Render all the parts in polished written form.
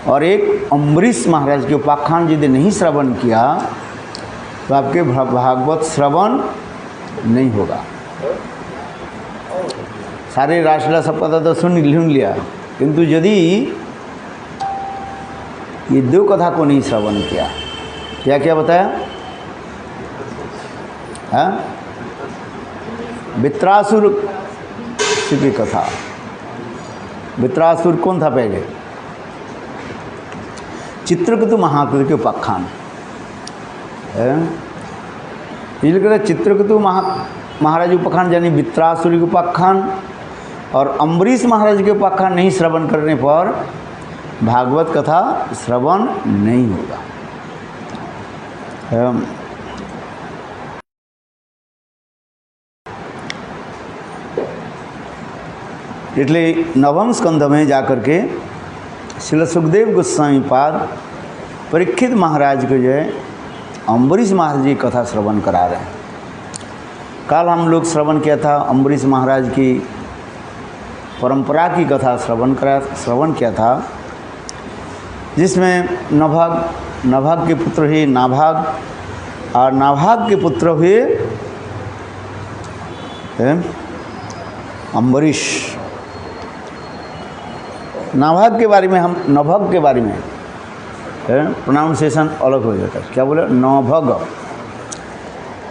और एक अम्बरीश महाराज के उपाख्यान यदि नहीं श्रवण किया तो आपके भागवत श्रवण नहीं होगा। सारे रासलीला सब कथा तो सुन लिया, किंतु यदि ये दो कथा को नहीं श्रवण किया, क्या क्या बताया? हाँ, वित्रासुर की कथा। वित्रासुर कौन था पहले? चित्रकेतु महाकृति के उपाख्यान। इसलिए चित्रकेतु महाराज उपाख्यान यानी वित्रासुर के उपाख्यान और अम्बरीश महाराज के उपाख्यान नहीं श्रवण करने पर भागवत कथा श्रवण नहीं होगा। એટલે नवम स्कंध में जाकर के श्री सुखदेव गोस्वामी पाद परीक्षित महाराज को जो है अम्बरीश महाराज की कथा श्रवण करा रहे हैं। कल हम लोग श्रवण किया था अम्बरीश महाराज की परंपरा की कथा श्रवण किया था, जिसमें नभाग के पुत्र हुए नाभाग और नाभाग के पुत्र हुए अम्बरीश। नाभाग के बारे में हम नभग के बारे में प्रोनाउंसिएशन अलग हो जाता है। क्या बोले? नभग।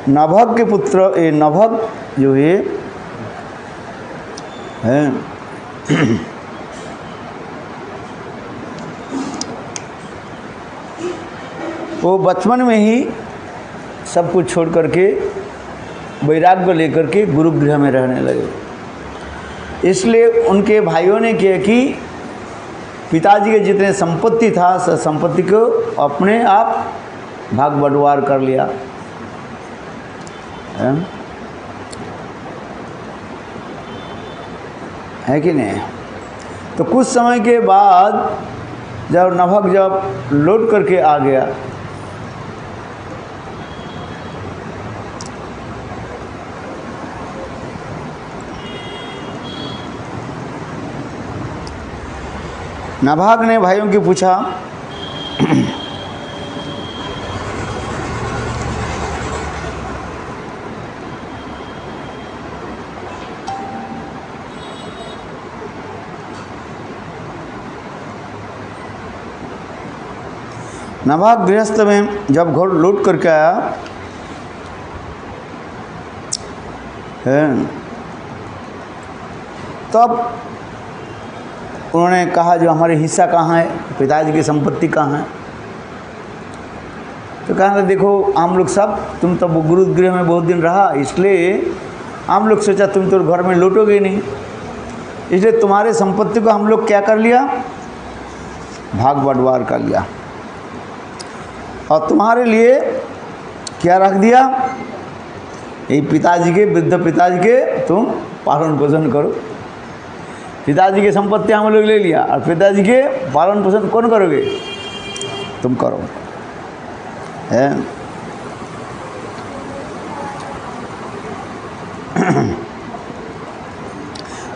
नभग के पुत्र ये नभग जो है वो बचपन में ही सब कुछ छोड़ करके वैराग्य लेकर के गुरुगृह में रहने लगे। इसलिए उनके भाइयों ने किया कि पिताजी के जितने संपत्ति था संपत्ति को अपने आप भाग बंटवार कर लिया। है कि नहीं? तो कुछ समय के बाद जब नभग जब लौट करके आ गया नाभाग ने भाइयों की पूछा नाभाग गृहस्थ में जब घर लौट करके आया तब उन्होंने कहा जो हमारे हिस्सा कहाँ है, पिताजी की संपत्ति कहाँ है? तो कहा देखो हम लोग सब, तुम तो गुरुगृह में बहुत दिन रहा, इसलिए हम लोग सोचा तुम तो घर में लौटोगे नहीं, इसलिए तुम्हारे संपत्ति को हम लोग क्या कर लिया? भाग बंटवार कर लिया और तुम्हारे लिए क्या रख दिया? ये पिताजी के, वृद्ध पिताजी के तुम पालन पोषण करो। पिताजी की संपत्ति हम लोग ले लिया और पिताजी के पालन पोषण कौन करोगे? तुम करो।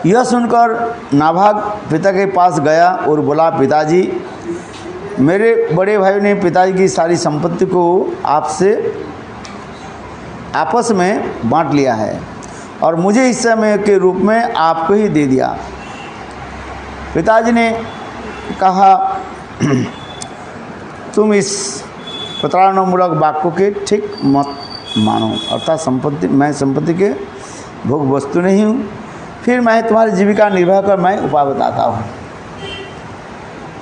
यह सुनकर नाभाग पिता के पास गया और बोला, पिताजी मेरे बड़े भाइयों ने पिताजी की सारी संपत्ति को आपसे आपस में बांट लिया है और मुझे हिस्से में के रूप में आपको ही दे दिया। पिताजी ने कहा तुम इस प्रताड़नामूलक वाक्यों के ठीक मत मानो, अर्थात संपत्ति, मैं संपत्ति के भोग वस्तु नहीं हूँ, फिर मैं तुम्हारी जीविका निर्वाह कर मैं उपाय बताता हूँ।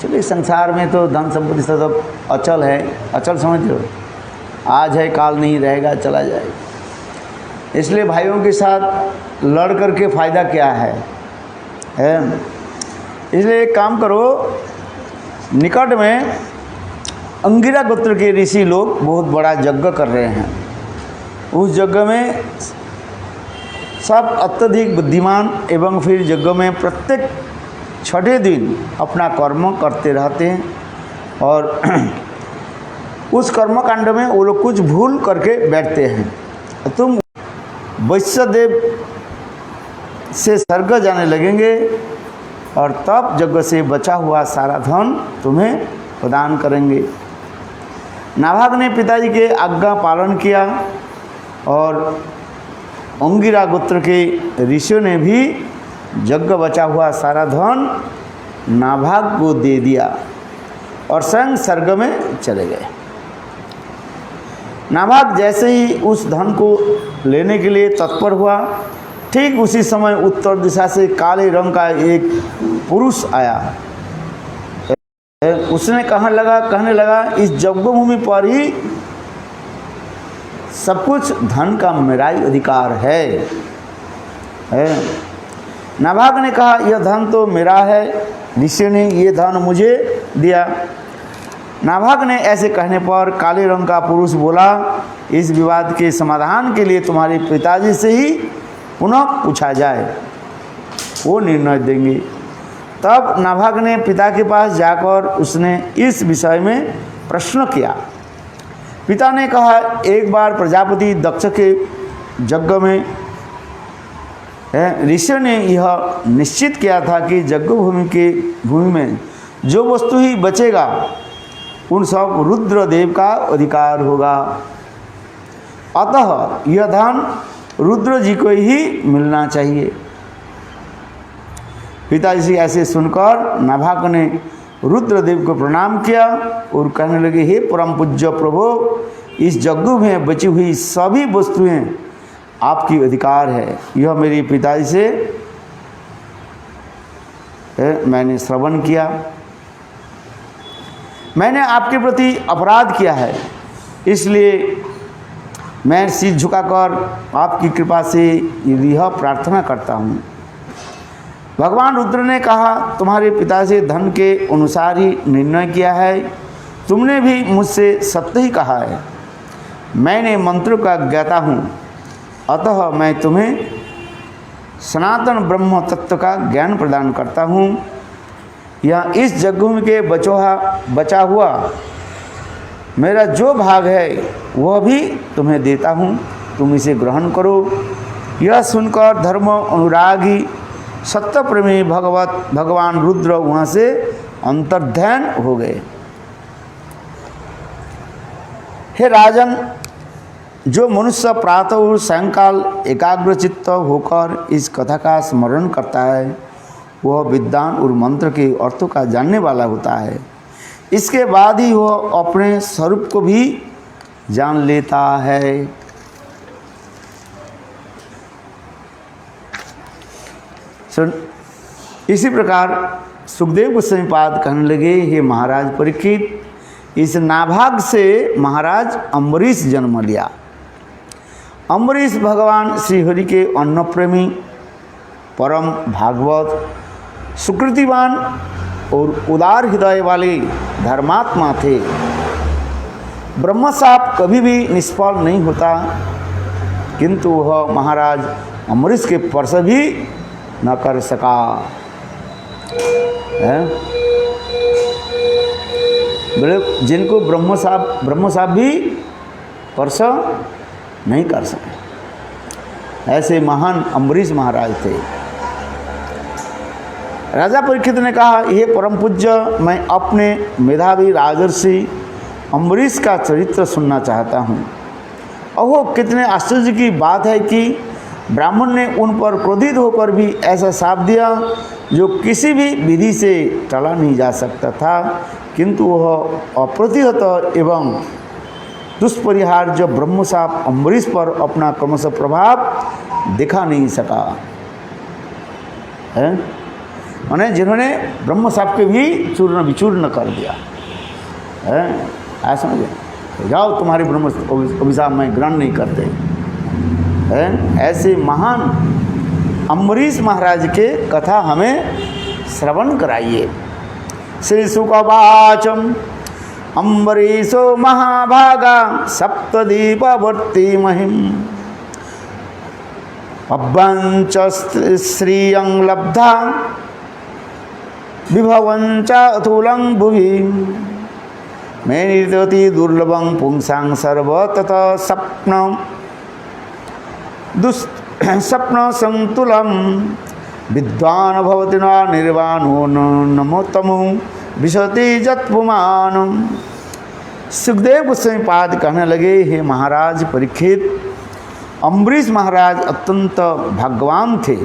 चलिए संसार में तो धन संपत्ति सब अचल है, अचल समझ लो, आज है काल नहीं रहेगा, चला जाएगा। इसलिए भाइयों के साथ लड़ कर के फ़ायदा क्या है? इसलिए एक काम करो, निकट में अंगिरा गोत्र के ऋषि लोग बहुत बड़ा यज्ञ कर रहे हैं, उस यज्ञ में सब अत्यधिक बुद्धिमान एवं फिर यज्ञ में प्रत्येक छठे दिन अपना कर्म करते रहते हैं और उस कर्मकांड में वो लोग कुछ भूल करके बैठते हैं। तुम वैश्यदेव से स्वर्ग जाने लगेंगे और तब यज्ञ से बचा हुआ सारा धन तुम्हें प्रदान करेंगे। नाभाग ने पिताजी के आज्ञा पालन किया और अंगिरा गोत्र के ऋषियों ने भी यज्ञ बचा हुआ सारा धन नाभाग को दे दिया और स्वयं स्वर्ग में चले गए। नाभाग जैसे ही उस धन को लेने के लिए तत्पर हुआ, ठीक उसी समय उत्तर दिशा से काले रंग का एक पुरुष आया। उसने कहने लगा इस जन्मभूमि पर ही सब कुछ धन का मेरा ही अधिकार है। नाभाग ने कहा यह धन तो मेरा है, ऋषि ने ये धन मुझे दिया। नाभाग ने ऐसे कहने पर काले रंग का पुरुष बोला इस विवाद के समाधान के लिए तुम्हारे पिताजी से ही पुनः पूछा जाए, वो निर्णय देंगे। तब नाभाग ने पिता के पास जाकर उसने इस विषय में प्रश्न किया। पिता ने कहा एक बार प्रजापति दक्ष के यज्ञ में ऋषि ने यह निश्चित किया था कि यज्ञ भूमि में जो वस्तु ही बचेगा उन सब रुद्रदेव का अधिकार होगा, अतः यह धन रुद्र जी को ही मिलना चाहिए। पिताजी से ऐसे सुनकर नाभाग ने रुद्रदेव को प्रणाम किया और कहने लगे हे परम पूज्य प्रभु, इस यज्ञ में बची हुई सभी वस्तुएं आपकी अधिकार है। यह मेरे पिताजी से मैंने श्रवण किया। मैंने आपके प्रति अपराध किया है, इसलिए मैं सिर झुकाकर आपकी कृपा से यह प्रार्थना करता हूँ। भगवान रुद्र ने कहा तुम्हारे पिता से धन के अनुसार ही निर्णय किया है, तुमने भी मुझसे सत्य ही कहा है। मैंने मंत्रों का ज्ञाता हूँ, अतः मैं तुम्हें सनातन ब्रह्म तत्व का ज्ञान प्रदान करता हूँ। यह इस यज्ञ के बचा हुआ मेरा जो भाग है वह भी तुम्हें देता हूँ, तुम इसे ग्रहण करो। यह सुनकर धर्म अनुरागी सत्य प्रेमी भगवान रुद्र वहाँ से अंतर्ध्यान हो गए। हे राजन, जो मनुष्य प्रातः और सायंकाल एकाग्रचित्त होकर इस कथा का स्मरण करता है वह विद्वान और मंत्र के अर्थों का जानने वाला होता है। इसके बाद ही वह अपने स्वरूप को भी जान लेता है। इसी प्रकार सुखदेव गोस्वामी पाद कहने लगे हे महाराज परीक्षित, इस नाभाग से महाराज अम्बरीश जन्म लिया। अम्बरीश भगवान श्रीहरि के अन्न प्रेमी, परम भागवत, सुकृतिवान और उदार हृदय वाले धर्मात्मा थे। ब्रह्मशाप कभी भी निष्फल नहीं होता, किंतु वह महाराज अम्बरीश के स्पर्श भी न कर सका है। बोले जिनको ब्रह्मशाप भी स्पर्श नहीं कर सके, ऐसे महान अम्बरीश महाराज थे। राजा परीक्षित ने कहा हे परम पूज्य, मैं अपने मेधावी राजर्षि अम्बरीश का चरित्र सुनना चाहता हूँ। अहो कितने आश्चर्य की बात है कि ब्राह्मण ने उन पर क्रोधित होकर भी ऐसा शाप दिया जो किसी भी विधि से टला नहीं जा सकता था, किंतु वह अप्रतिहत एवं दुष्परिहार जो ब्रह्मशाप अम्बरीश पर अपना क्रमशः प्रभाव दिखा नहीं सका है। माने जिन्होंने ब्रह्मशाप के भी चूर्ण विचूर्ण कर दिया है, ऐसा समझे, जाओ तुम्हारी ब्रह्म अभिशाप मैं ग्रहण नहीं करते है। ऐसे महान अम्बरीश महाराज के कथा हमें श्रवण कराइए। श्री सुकवाचम अम्बरीशो महाभागा सप्तदीपवर्ती महिम अभ्यंच श्रियं लब्धा विभवंच अतुलं भुवि मे निर्दति दुर्लभं पुंसां सर्वतत स्वप्न संतुलम विद्वान भवति न निर्वाणो नमोत्तमो विशति जत्पुमान। सुखदेव गोस्वामी पाद कहने लगे, हे महाराज परीक्षित, अम्बरीश महाराज अत्यंत भाग्यवान थे।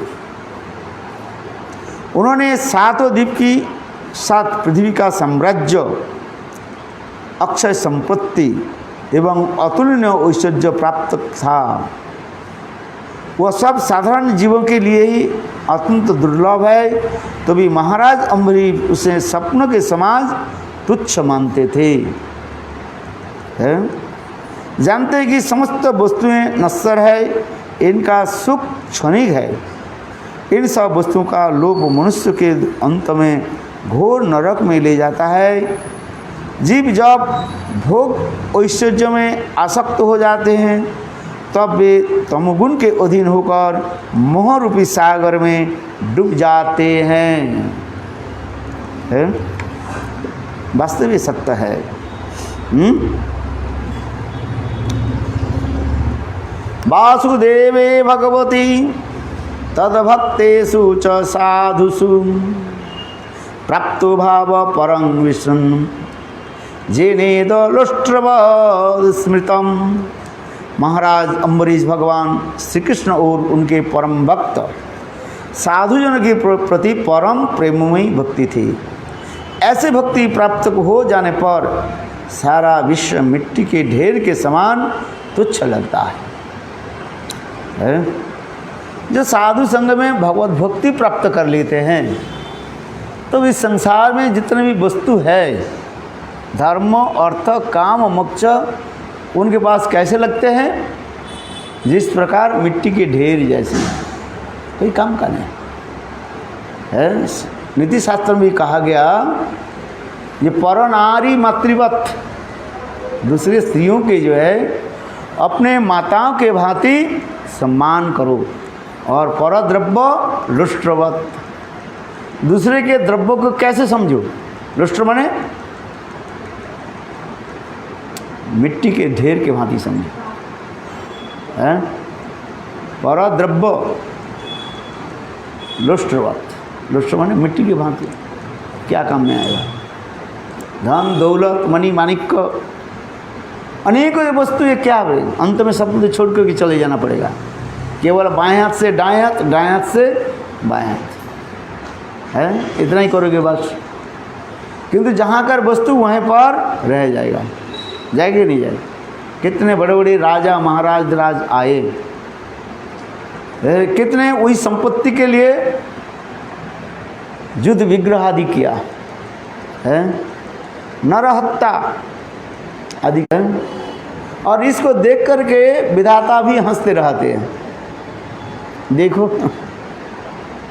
उन्होंने सातों द्वीप की, 7 पृथ्वी का साम्राज्य, अक्षय संपत्ति एवं अतुलनीय ऐश्वर्य प्राप्त था। वह सब साधारण जीवों के लिए ही अत्यंत दुर्लभ है, तो भी महाराज अम्बरीश उसे सपनों के समान तुच्छ मानते थे। जानते हैं कि समस्त वस्तुएं नश्वर है, इनका सुख क्षणिक है। इन सब वस्तुओं का लोभ मनुष्य के अंत में घोर नरक में ले जाता है। जीव जब भोग ऐश्वर्य में आसक्त हो जाते हैं तब वे तमोगुण के अधीन होकर मोह रूपी सागर में डूब जाते हैं। वास्तविक सत्य है। वासुदेवे भगवती तद्भक्तेषु च साधुषु प्राप्तो भाव परं विष्णु जेनेदलुष्ट्रवत् स्मृतम। महाराज अम्बरीश भगवान श्री कृष्ण और उनके परम भक्त साधुजनों के प्रति परम प्रेममयी भक्ति थी। ऐसे भक्ति प्राप्त हो जाने पर सारा विश्व मिट्टी के ढेर के समान तुच्छ लगता है। जो साधु संग में भगवत भक्ति प्राप्त कर लेते हैं तो इस संसार में जितने भी वस्तु है, धर्म अर्थ काम मोक्ष, उनके पास कैसे लगते हैं? जिस प्रकार मिट्टी के ढेर जैसे, कोई काम का नहीं है। नीति शास्त्र में भी कहा गया, ये परनारी मातृवत, दूसरे स्त्रियों के जो है अपने माताओं के भांति सम्मान करो, और परद्रव्य लुष्ट्रवत, दूसरे के द्रव्यों को कैसे समझो? लुष्ट्र माने मिट्टी के ढेर के भांति समझो। परद्रव्य लुष्ट्रवत, लुष्ट्र माने मिट्टी के भांति, क्या काम में आएगा? धन दौलत मणि माणिक्य अनेकों ये वस्तु, ये क्या है? अंत में सब कुछ छोड़ करके चले जाना पड़ेगा। केवल बाएं हाथ से दाएं हाथ, दाएं हाथ से बाएं हाथ, है इतना ही करोगे बस। किंतु जहाँ कर वस्तु वहीं पर रह जाएगा, जाएगी नहीं जाएगी। कितने बड़े बड़े राजा महाराज राज आए, कितने वही संपत्ति के लिए युद्ध विग्रह आदि किया है, नरहत्या आदि है। और इसको देख करके विधाता भी हंसते रहते हैं। देखो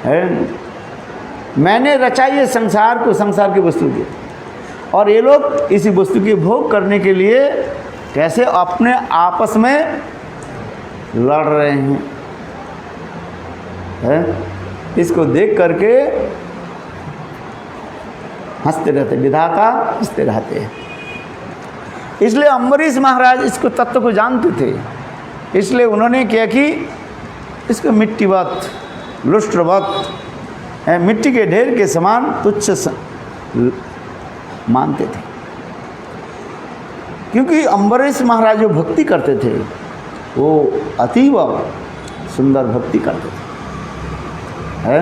है, मैंने रचा ये संसार को, संसार की वस्तु की, और ये लोग इसी वस्तु के भोग करने के लिए कैसे अपने आपस में लड़ रहे हैं, है? इसको देख करके हंसते रहते, विधाता हंसते रहते हैं। इसलिए अम्बरीश महाराज इसको तत्व को जानते थे, इसलिए उन्होंने क्या कि इसको मिट्टीवत लुष्ट्रवत, मिट्टी के ढेर के समान तुच्छ मानते थे। क्योंकि अम्बरीश महाराज जो भक्ति करते थे वो अतीव सुंदर भक्ति करते थे, है?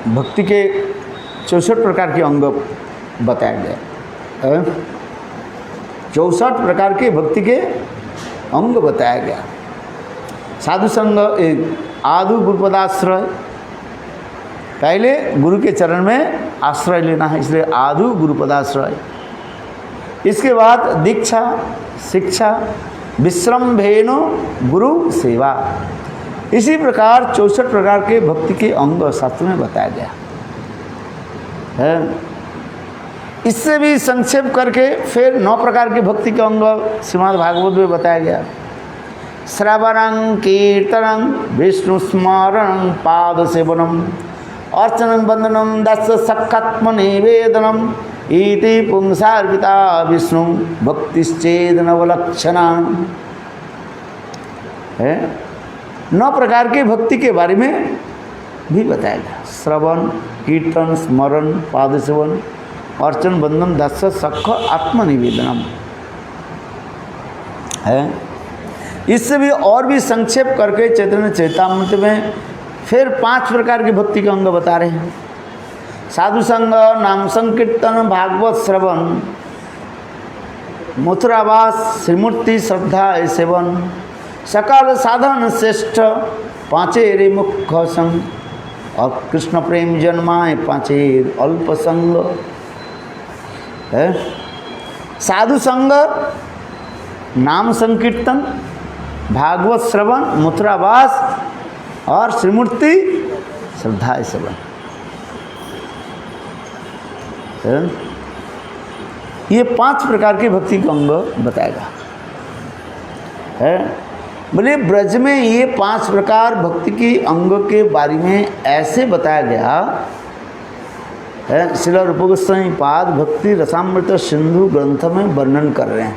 भक्ति के 64 प्रकार के अंग बताया गया, 64 प्रकार के भक्ति के अंग बताया गया। साधु संग, आदु गुरुपदाश्रय, पहले गुरु के चरण में आश्रय लेना है, इसलिए आदु गुरुपदाश्रय। इसके बाद दीक्षा, शिक्षा, विश्रम्भेनो गुरु सेवा। इसी प्रकार 64 प्रकार के भक्ति के अंग शास्त्र में बताया गया है। इससे भी संक्षेप करके फिर 9 प्रकार के भक्ति के अंग श्रीमद् भागवत में बताया गया। श्रवणं कीर्तनं विष्णु स्मरणं पाद सेवनम अर्चनं वंदनम दश सखात्म निवेदनम इति पुंसार्पिता विष्णु भक्तिश्चेद नवलक्षणा। है। 9 प्रकार के भक्ति के बारे में भी बताया गया। श्रवण, कीर्तन, स्मरण, पाद सेवन, अर्चन, बंधन, दास्य, सख, आत्मनिवेदनम है। इससे भी और भी संक्षेप करके चैतन्य चैतामृत में फिर 5 प्रकार की भक्ति के अंग बता रहे हैं। साधु संग, नाम संकीर्तन, भागवत श्रवण, मथुरावास, श्रीमूर्ति श्रद्धा सेवन, सकल साधन श्रेष्ठ, 5 रे मुख्य संग, और कृष्ण प्रेम जन्माए 5 अल्प संग है। साधु संग, नाम संकीर्तन, भागवत श्रवण, मथुरावास और श्रीमूर्ति श्रद्धा सेवन। ये 5 प्रकार के भक्ति का अंग बताएगा है। बोले ब्रज में ये 5 प्रकार भक्ति की अंग के बारे में ऐसे बताया गया है। श्रील रूप गोस्वामी पाद भक्ति रसामृत सिंधु ग्रंथ में वर्णन कर रहे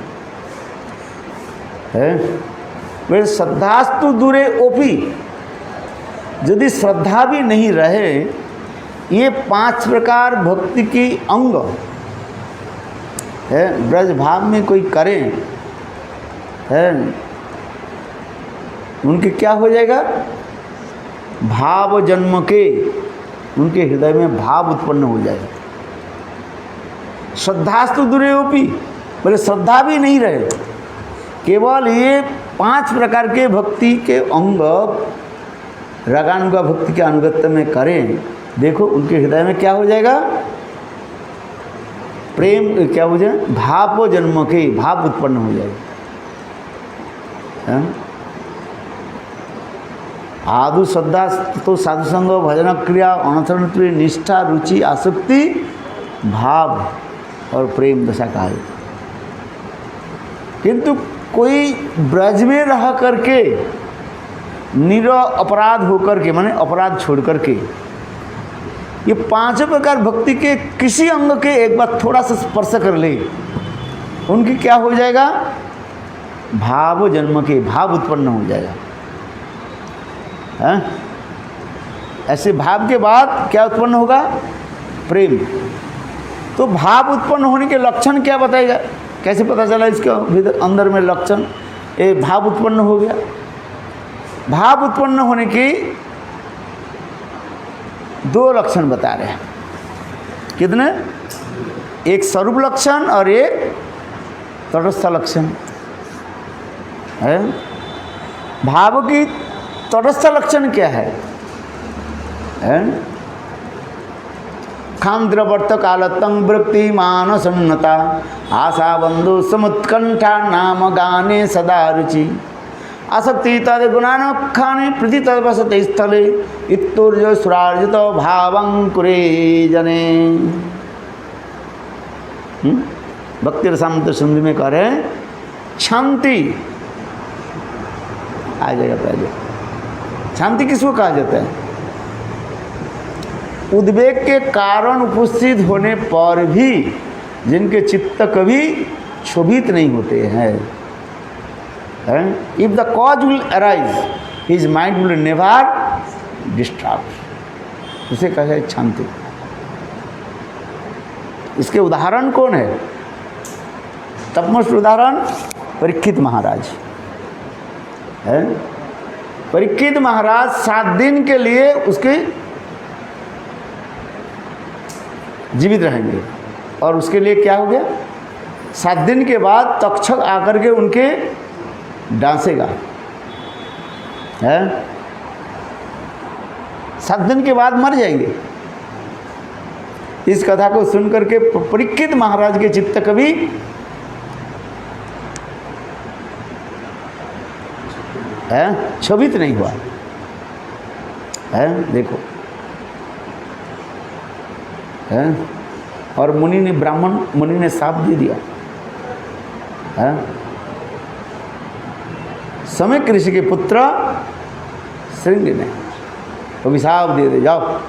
हैं। वे श्रद्धास्तु दूरे ओपी, यदि श्रद्धा भी नहीं रहे, ये 5 प्रकार भक्ति की अंग है ब्रज भाव में कोई करे है, उनके क्या हो जाएगा? भाव जन्म के, उनके हृदय में भाव उत्पन्न हो जाएगा। श्रद्धास्तु दुर्योपी, बोले श्रद्धा भी नहीं रहे, केवल ये 5 प्रकार के भक्ति के अंग रागानुगा भक्ति के अनुगत्य में करें, देखो उनके हृदय में क्या हो जाएगा? प्रेम क्या हो जाए? भाव जन्म के भाव उत्पन्न हो जाएगा। आदु श्रद्धा तो साधु संग, भजन क्रिया, अनर्थन प्रिय, निष्ठा, रुचि, आसक्ति, भाव और प्रेम दशा कहा है। किंतु कोई ब्रज में रह करके निरपराध होकर के, माने अपराध छोड़ करके, ये 5 प्रकार भक्ति के किसी अंग के एक बार थोड़ा सा स्पर्श कर ले, उनकी क्या हो जाएगा? भाव जन्म के भाव उत्पन्न हो जाएगा है? ऐसे भाव के बाद क्या उत्पन्न होगा? प्रेम। तो भाव उत्पन्न होने के लक्षण क्या बताएगा? कैसे पता चला इसके अंदर में लक्षण? ये भाव उत्पन्न हो गया। भाव उत्पन्न होने की 2 लक्षण बता रहे हैं। कितने? एक स्वरूप लक्षण और एक तटस्थ लक्षण है। भाव की तटस्थ लक्षण क्या है? खांद्रवर्त कालतंग वृत्ति मानसन्नता, आशा बंधु समुत्कंठा, नाम गाने सदा रुचि, आसक्ति तद गुणानखाने प्रीति तद वसते स्थले, इत्तुर्य सुरार्जित भावंकुरे जने। भक्ति रसामृत सिंधु में कह रहे हैं, शांति आ जाएगा पहले। शांति किसको कहा जाता है? उद्वेग के कारण उपस्थित होने पर भी जिनके चित्त कभी क्षोभित नहीं होते हैं। If the cause will arise, his mind will never disturb, उसे कहा है शांति। इसके उदाहरण कौन है? तपमोस्ट उदाहरण परीक्षित महाराज है। परीक्षित महाराज 7 दिन के लिए उसके जीवित रहेंगे, और उसके लिए क्या हो गया? 7 दिन के बाद तक्षक आकर के उनके डांसेगा है। 7 दिन के बाद मर जाएंगे। इस कथा को सुनकर के परीक्षित महाराज के चित्त कभी क्षोभित नहीं हुआ है। देखो है। और मुनि ने, ब्राह्मण मुनि ने साप दे दिया है। समेक ऋषि के पुत्र श्रृंग ने अभिशाप दे दे, जाओ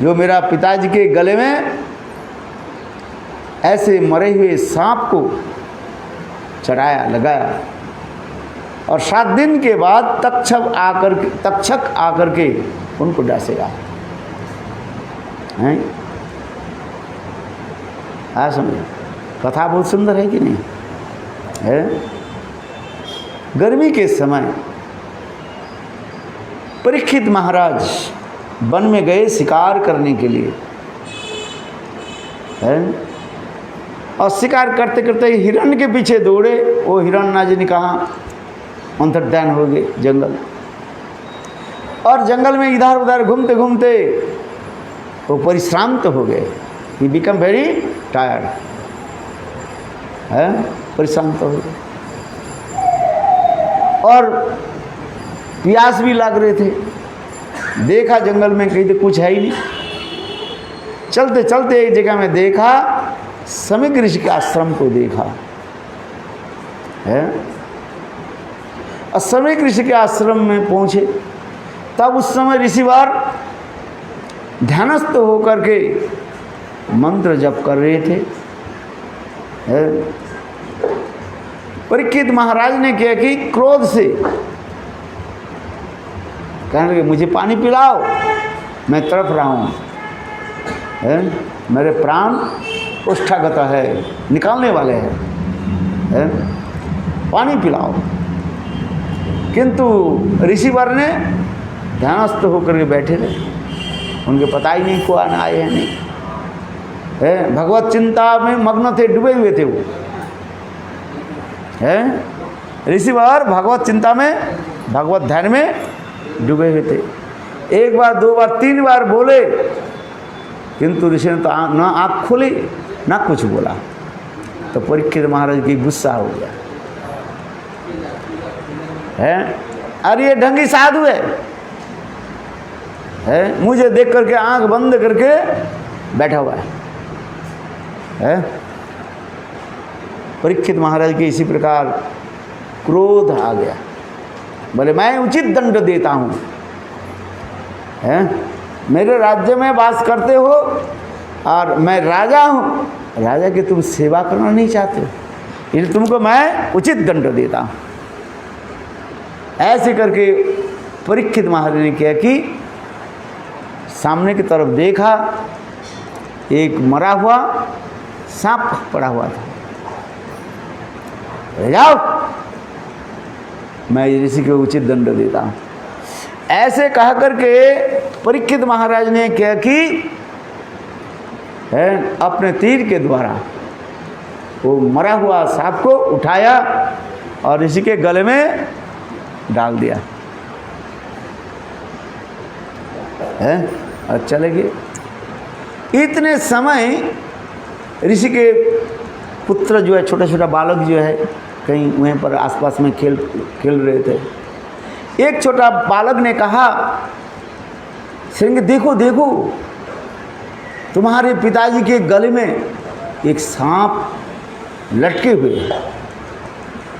जो मेरा पिताजी के गले में ऐसे मरे हुए सांप को चढ़ाया, लगाया और 7 दिन के बाद तक्षक आकर के उनको डांसेगा। हैं? समझे? कथा बहुत सुंदर है कि नहीं है? गर्मी के समय परीक्षित महाराज वन में गए शिकार करने के लिए, है? और शिकार करते करते हिरण के पीछे दौड़े। वो हिरण ना जाने कहाँ अंतर्ध्यान हो गए जंगल, और जंगल में इधर उधर घूमते घूमते वो परिश्रांत हो गए। ही बिकम वेरी टायर्ड, है? परिश्रांत हो गए और प्यास भी लग रहे थे। देखा जंगल में कहीं तो कुछ है ही नहीं। चलते चलते एक जगह में देखा, समीक ऋषि के आश्रम को देखा, है? और समीक ऋषि के आश्रम में पहुंचे। तब उस समय ऋषिवर ध्यानस्थ होकर के मंत्र जप कर रहे थे, है? परीक्षित महाराज ने क्या कि क्रोध से कहने लगे, मुझे पानी पिलाओ, मैं तड़प रहा हूँ, है? मेरे प्राण उष्ठागत है, निकालने वाले हैं, है? पानी पिलाओ। किंतु ऋषिवर ने ध्यानस्थ होकर के बैठे रहे। उनके पता ही नहीं कौन आए हैं नहीं, है? भगवत चिंता में मग्न थे, डूबे हुए थे वो, है? ऋषिवर भगवत चिंता में, भगवत ध्यान में डूबे हुए थे। 1 बार 2 बार 3 बार बोले, किंतु ऋषि ने तो ना आँख खोली ना कुछ बोला। तो परीक्षित महाराज की गुस्सा हो गया, है? अरे ये ढंगी साधु है? मुझे देख करके आंख बंद करके बैठा हुआ है? परीक्षित महाराज के इसी प्रकार क्रोध आ गया। बोले, मैं उचित दंड देता हूँ, है? मेरे राज्य में वास करते हो और मैं राजा हूँ, राजा की तुम सेवा करना नहीं चाहते हो, इसलिए तुमको मैं उचित दंड देता हूँ। ऐसे करके परीक्षित महाराज ने किया कि सामने की तरफ देखा, एक मरा हुआ सांप पड़ा हुआ था। जाओ, मैं ऋषि को उचित दंड देता हूँ। ऐसे कह करके परीक्षित महाराज ने क्या कि, है? अपने तीर के द्वारा वो मरा हुआ सांप को उठाया और ऋषि के गले में डाल दिया, है? और चले गए। इतने समय ऋषि के पुत्र जो है, छोटा छोटा बालक जो है, कहीं वहीं पर आसपास में खेल रहे थे। एक छोटा बालक ने कहा, सिंह देखो देखो, तुम्हारे पिताजी के गले में एक सांप लटके हुए हैं।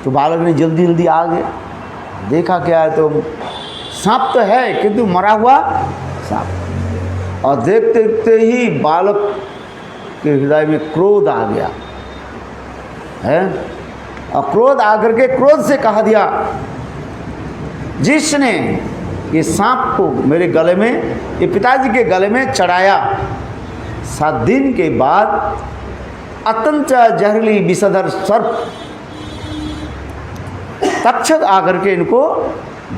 तो बालक ने जल्दी जल्दी आ गया, देखा क्या है, तो सांप तो है किंतु मरा हुआ सांप। और देखते देखते ही बालक के हृदय में क्रोध आ गया, है? और क्रोध आकर के क्रोध से कहा दिया, जिसने ये सांप को मेरे गले में, ये पिताजी के गले में चढ़ाया, 7 दिन के बाद अत्यंत जहरीली विषधर सर्प तक्षक आकर के इनको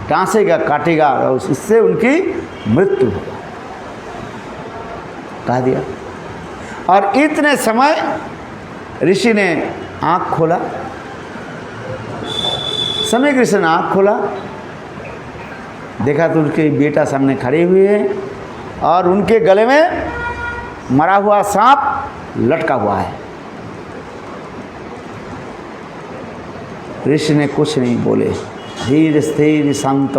डांसेगा, काटेगा और उससे उनकी मृत्यु होगा, कहा दिया। और इतने समय ऋषि ने आँख खोला, समीक ऋषि ने आँख खोला, देखा तो उनके बेटा सामने खड़े हुए हैं और उनके गले में मरा हुआ सांप लटका हुआ है। ऋषि ने कुछ नहीं बोले, धीर स्थिर शांत,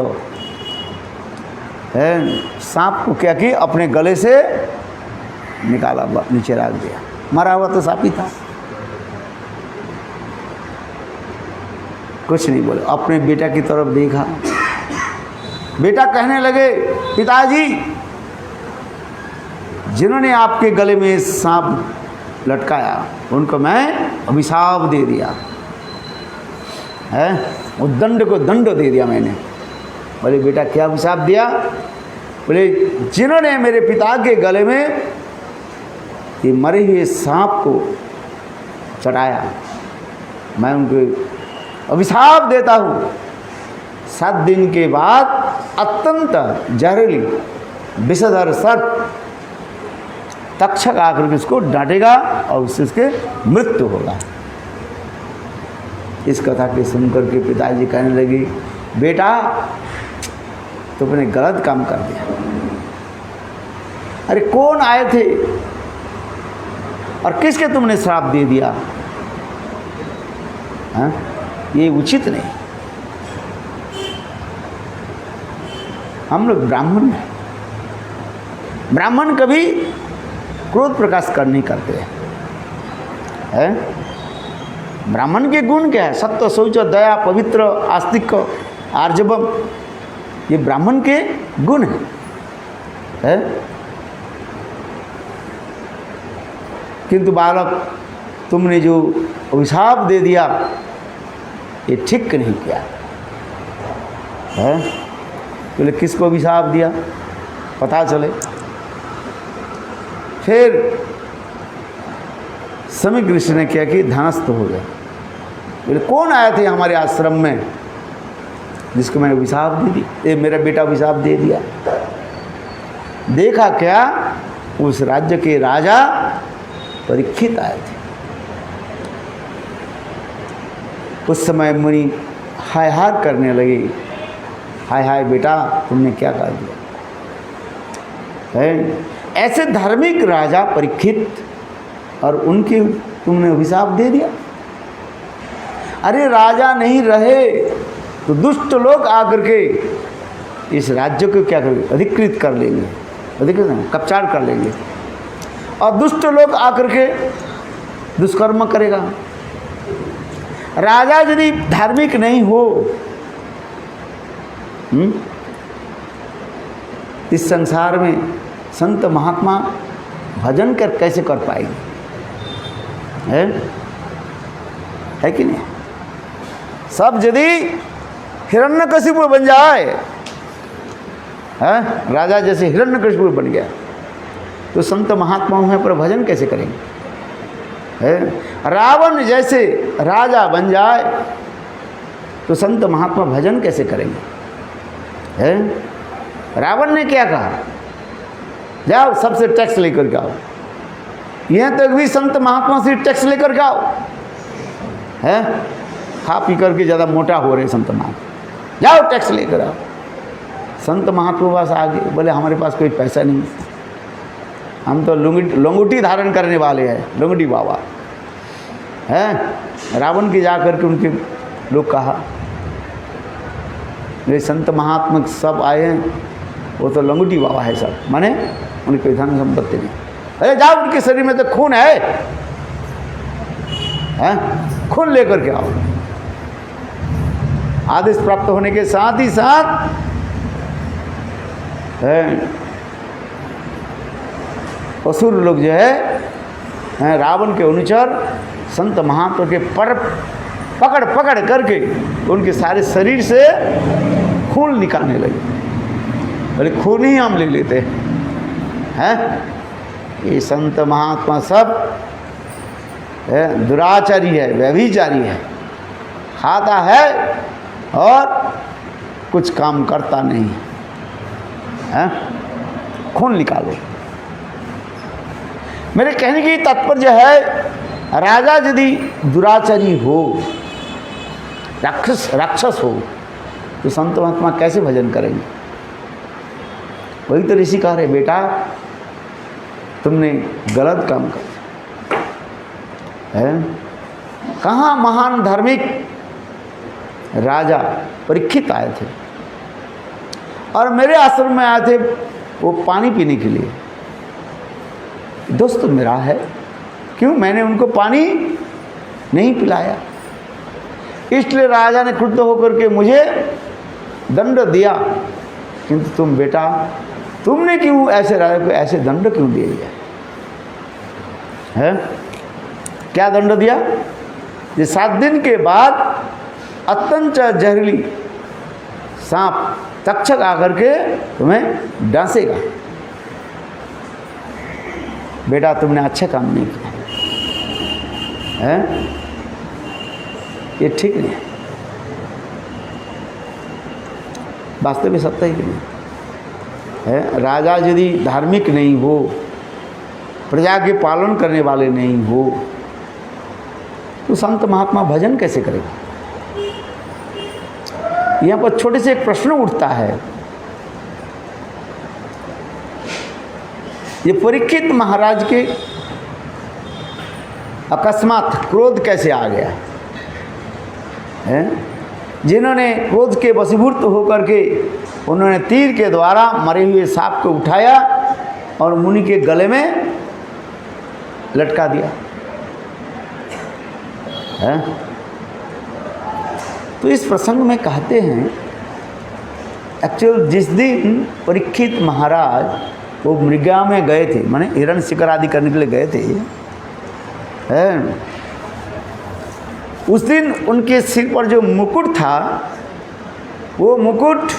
है? सांप को क्या कि अपने गले से निकाला, नीचे रख दिया। मरा हुआ तो सांप ही था, कुछ नहीं बोले। अपने बेटा की तरफ देखा, बेटा कहने लगे, पिताजी, जिन्होंने आपके गले में सांप लटकाया उनको मैं अभिशाप दे दिया, है, वो दंड को दंड दे दिया मैंने। बोले बेटा क्या अभिशाप दिया? बोले जिन्होंने मेरे पिता के गले में ये मरे हुए सांप को चढ़ाया, मैं उनको अभिशाप देता हूँ, 7 दिन के बाद अत्यंत जहरीली विषधर सर्प तक्षक आकर के उसको डांटेगा और उससे उसके मृत्यु होगा। इस कथा के सुनकर के पिताजी कहने लगे बेटा तुमने गलत काम कर दिया। अरे कौन आए थे और किसके तुमने श्राप दे दिया? हाँ, ये उचित नहीं। हम लोग ब्राह्मण हैं, ब्राह्मण कभी क्रोध प्रकाश कर नहीं करते हैं। ब्राह्मण के गुण क्या है? सत्य, शौच, दया, पवित्र, आस्तिक, आर्जवम, ये ब्राह्मण के गुण है? किंतु बालक तुमने जो अभिशाप दे दिया ये ठीक नहीं किया है। बोले किसको अभिशाप दिया पता चले। फिर समीक ऋषि ने क्या कि ध्यानस्थ हो गए। बोले कौन आए थे हमारे आश्रम में जिसको मैंने अभिशाप दे दी? ये मेरा बेटा अभिशाप दे दिया। देखा क्या, उस राज्य के राजा परीक्षित आए थे। उस समय मुनि हाय हाय करने लगे, हाय हाय बेटा तुमने क्या कर दिया है? ऐसे धार्मिक राजा परीक्षित और उनके तुमने अभिशाप दे दिया। अरे राजा नहीं रहे तो दुष्ट लोग आकर के इस राज्य को क्या करेंगे? अधिकृत कर लेंगे, अधिकृत नहीं, कब्जा कर लेंगे और दुष्ट लोग आकर के दुष्कर्म करेगा। राजा यदि धार्मिक नहीं हो इस संसार में संत महात्मा भजन कर कैसे कर पाएंगे? है कि नहीं? सब यदि हिरण्यकशिपु बन जाए, है राजा जैसे हिरण्यकशिपु बन गया तो संत महात्माओं हैं पर भजन कैसे करेंगे? है रावण जैसे राजा बन जाए तो संत महात्मा भजन कैसे करेंगे? है रावण ने क्या कहा? जाओ सबसे टैक्स लेकर के आओ। यहाँ तक भी संत महात्मा से टैक्स लेकर के आओ। है खा पी करके ज़्यादा मोटा हो रहे संत महात्मा, जाओ टैक्स लेकर आओ। संत महात्मा पास आगे बोले हमारे पास कोई पैसा नहीं, हम तो लंगोटी धारण करने वाले हैं, लंगोटी बाबा हैं। रावण की जाकर के उनके लोग कहा ये संत महात्मा सब आए हैं, वो तो लंगोटी बाबा है सब, माने उनकी कोई धन संपत्ति नहीं। अरे जाओ उनके शरीर में तो खून है, खून लेकर के आओ। आदेश प्राप्त होने के साथ ही साथ असुर लोग जो है रावण के अनुचर संत महात्मा के पर पकड़ पकड़ करके उनके सारे शरीर से खून निकालने लगे। बोले खून ही हम ले लेते हैं। ये संत महात्मा सब दुराचारी है, व्यभिचारी है, खाता है और कुछ काम करता नहीं है। खून निकालो। मेरे कहने की तात्पर्य है राजा यदि दुराचारी हो, राक्षस हो तो संत महात्मा कैसे भजन करेंगे? वही तो ऋषि कह रहे बेटा तुमने गलत काम कर है। कहाँ महान धार्मिक राजा परीक्षित आए थे और मेरे आश्रम में आए थे वो पानी पीने के लिए। दोस्त मेरा है, क्यों मैंने उनको पानी नहीं पिलाया? इसलिए राजा ने क्रुद्ध होकर के मुझे दंड दिया। किंतु तुम बेटा तुमने क्यों ऐसे राजा को ऐसे दंड क्यों दे दिया है? क्या दंड दिया? ये 7 दिन के बाद अत्यंत जहरीली सांप तक्षक आकर के तुम्हें डांसेगा। बेटा तुमने अच्छा काम नहीं किया है, ये ठीक नहीं है। वास्तव में सत्य ही नहीं है। राजा यदि धार्मिक नहीं हो, प्रजा के पालन करने वाले नहीं हो, तो संत महात्मा भजन कैसे करेगा? यहाँ पर छोटे से एक प्रश्न उठता है, ये परीक्षित महाराज के अकस्मात क्रोध कैसे आ गया है? जिन्होंने क्रोध के वशीभूत होकर के उन्होंने तीर के द्वारा मरे हुए सांप को उठाया और मुनि के गले में लटका दिया है? तो इस प्रसंग में कहते हैं, एक्चुअल जिस दिन परीक्षित महाराज वो मृगा में गए थे, माने हिरण शिकार आदि करने के लिए गए थे है, उस दिन उनके सिर पर जो मुकुट था, वो मुकुट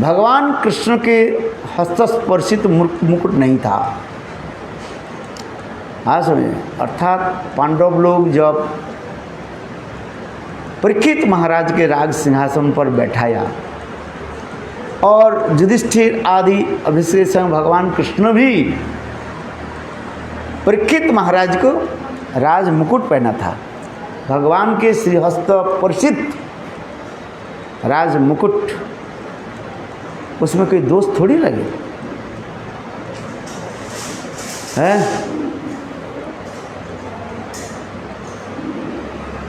भगवान कृष्ण के हस्तस्पर्शित मुकुट नहीं था। हाँ समझे? अर्थात पांडव लोग जब परीक्षित महाराज के राज सिंहासन पर बैठाया और युधिष्ठिर आदि अभिषेक संग भगवान कृष्ण भी परीक्षित महाराज को राज मुकुट पहना था। भगवान के श्रीहस्त स्पर्शित राज मुकुट, उसमें कोई दोष थोड़ी लगे है।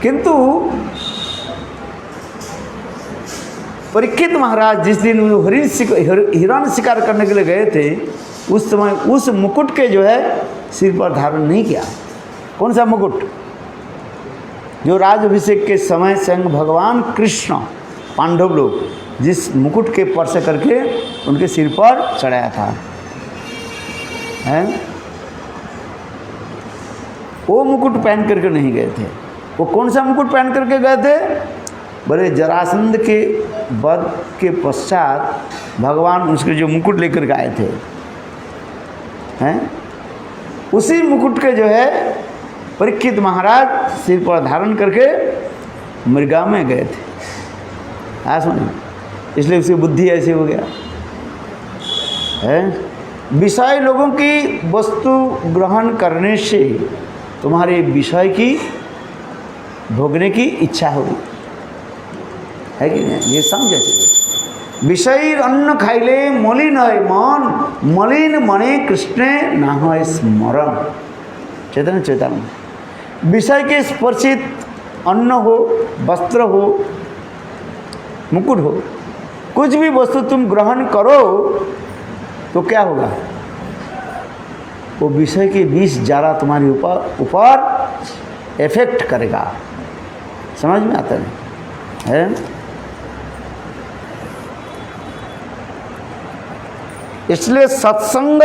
किंतु परीक्षित महाराज जिस दिन हिरण शिकार करने के लिए गए थे, उस समय उस मुकुट के जो है सिर पर धारण नहीं किया। कौन सा मुकुट? जो राजाभिषेक के समय स्वयं भगवान कृष्ण पांडव लोग जिस मुकुट के स्पर्श करके उनके सिर पर चढ़ाया था है, वो मुकुट पहन करके नहीं गए थे। वो कौन सा मुकुट पहन करके गए थे? बोले जरासंध के वध के पश्चात भगवान उसके जो मुकुट लेकर के आए थे हैं, उसी मुकुट के जो है परीक्षित महाराज सिर पर धारण करके मृगा में गए थे। हाँ सुनिए, इसलिए उसकी बुद्धि ऐसी हो गया है। विषय लोगों की वस्तु ग्रहण करने से तुम्हारे विषय की भोगने की इच्छा होगी, है कि नहीं? ये समझे। विषय अन्न खाइले मलिन है मन, मलिन मने कृष्णे ना हो स्मरण। चैतन्य चैतन्य विषय के स्पर्शित अन्न हो, वस्त्र हो, मुकुट हो, कुछ भी वस्तु तुम ग्रहण करो तो क्या होगा? वो विषय के विष ज्यादा तुम्हारे ऊपर इफेक्ट करेगा। समझ में आता है? इसलिए सत्संग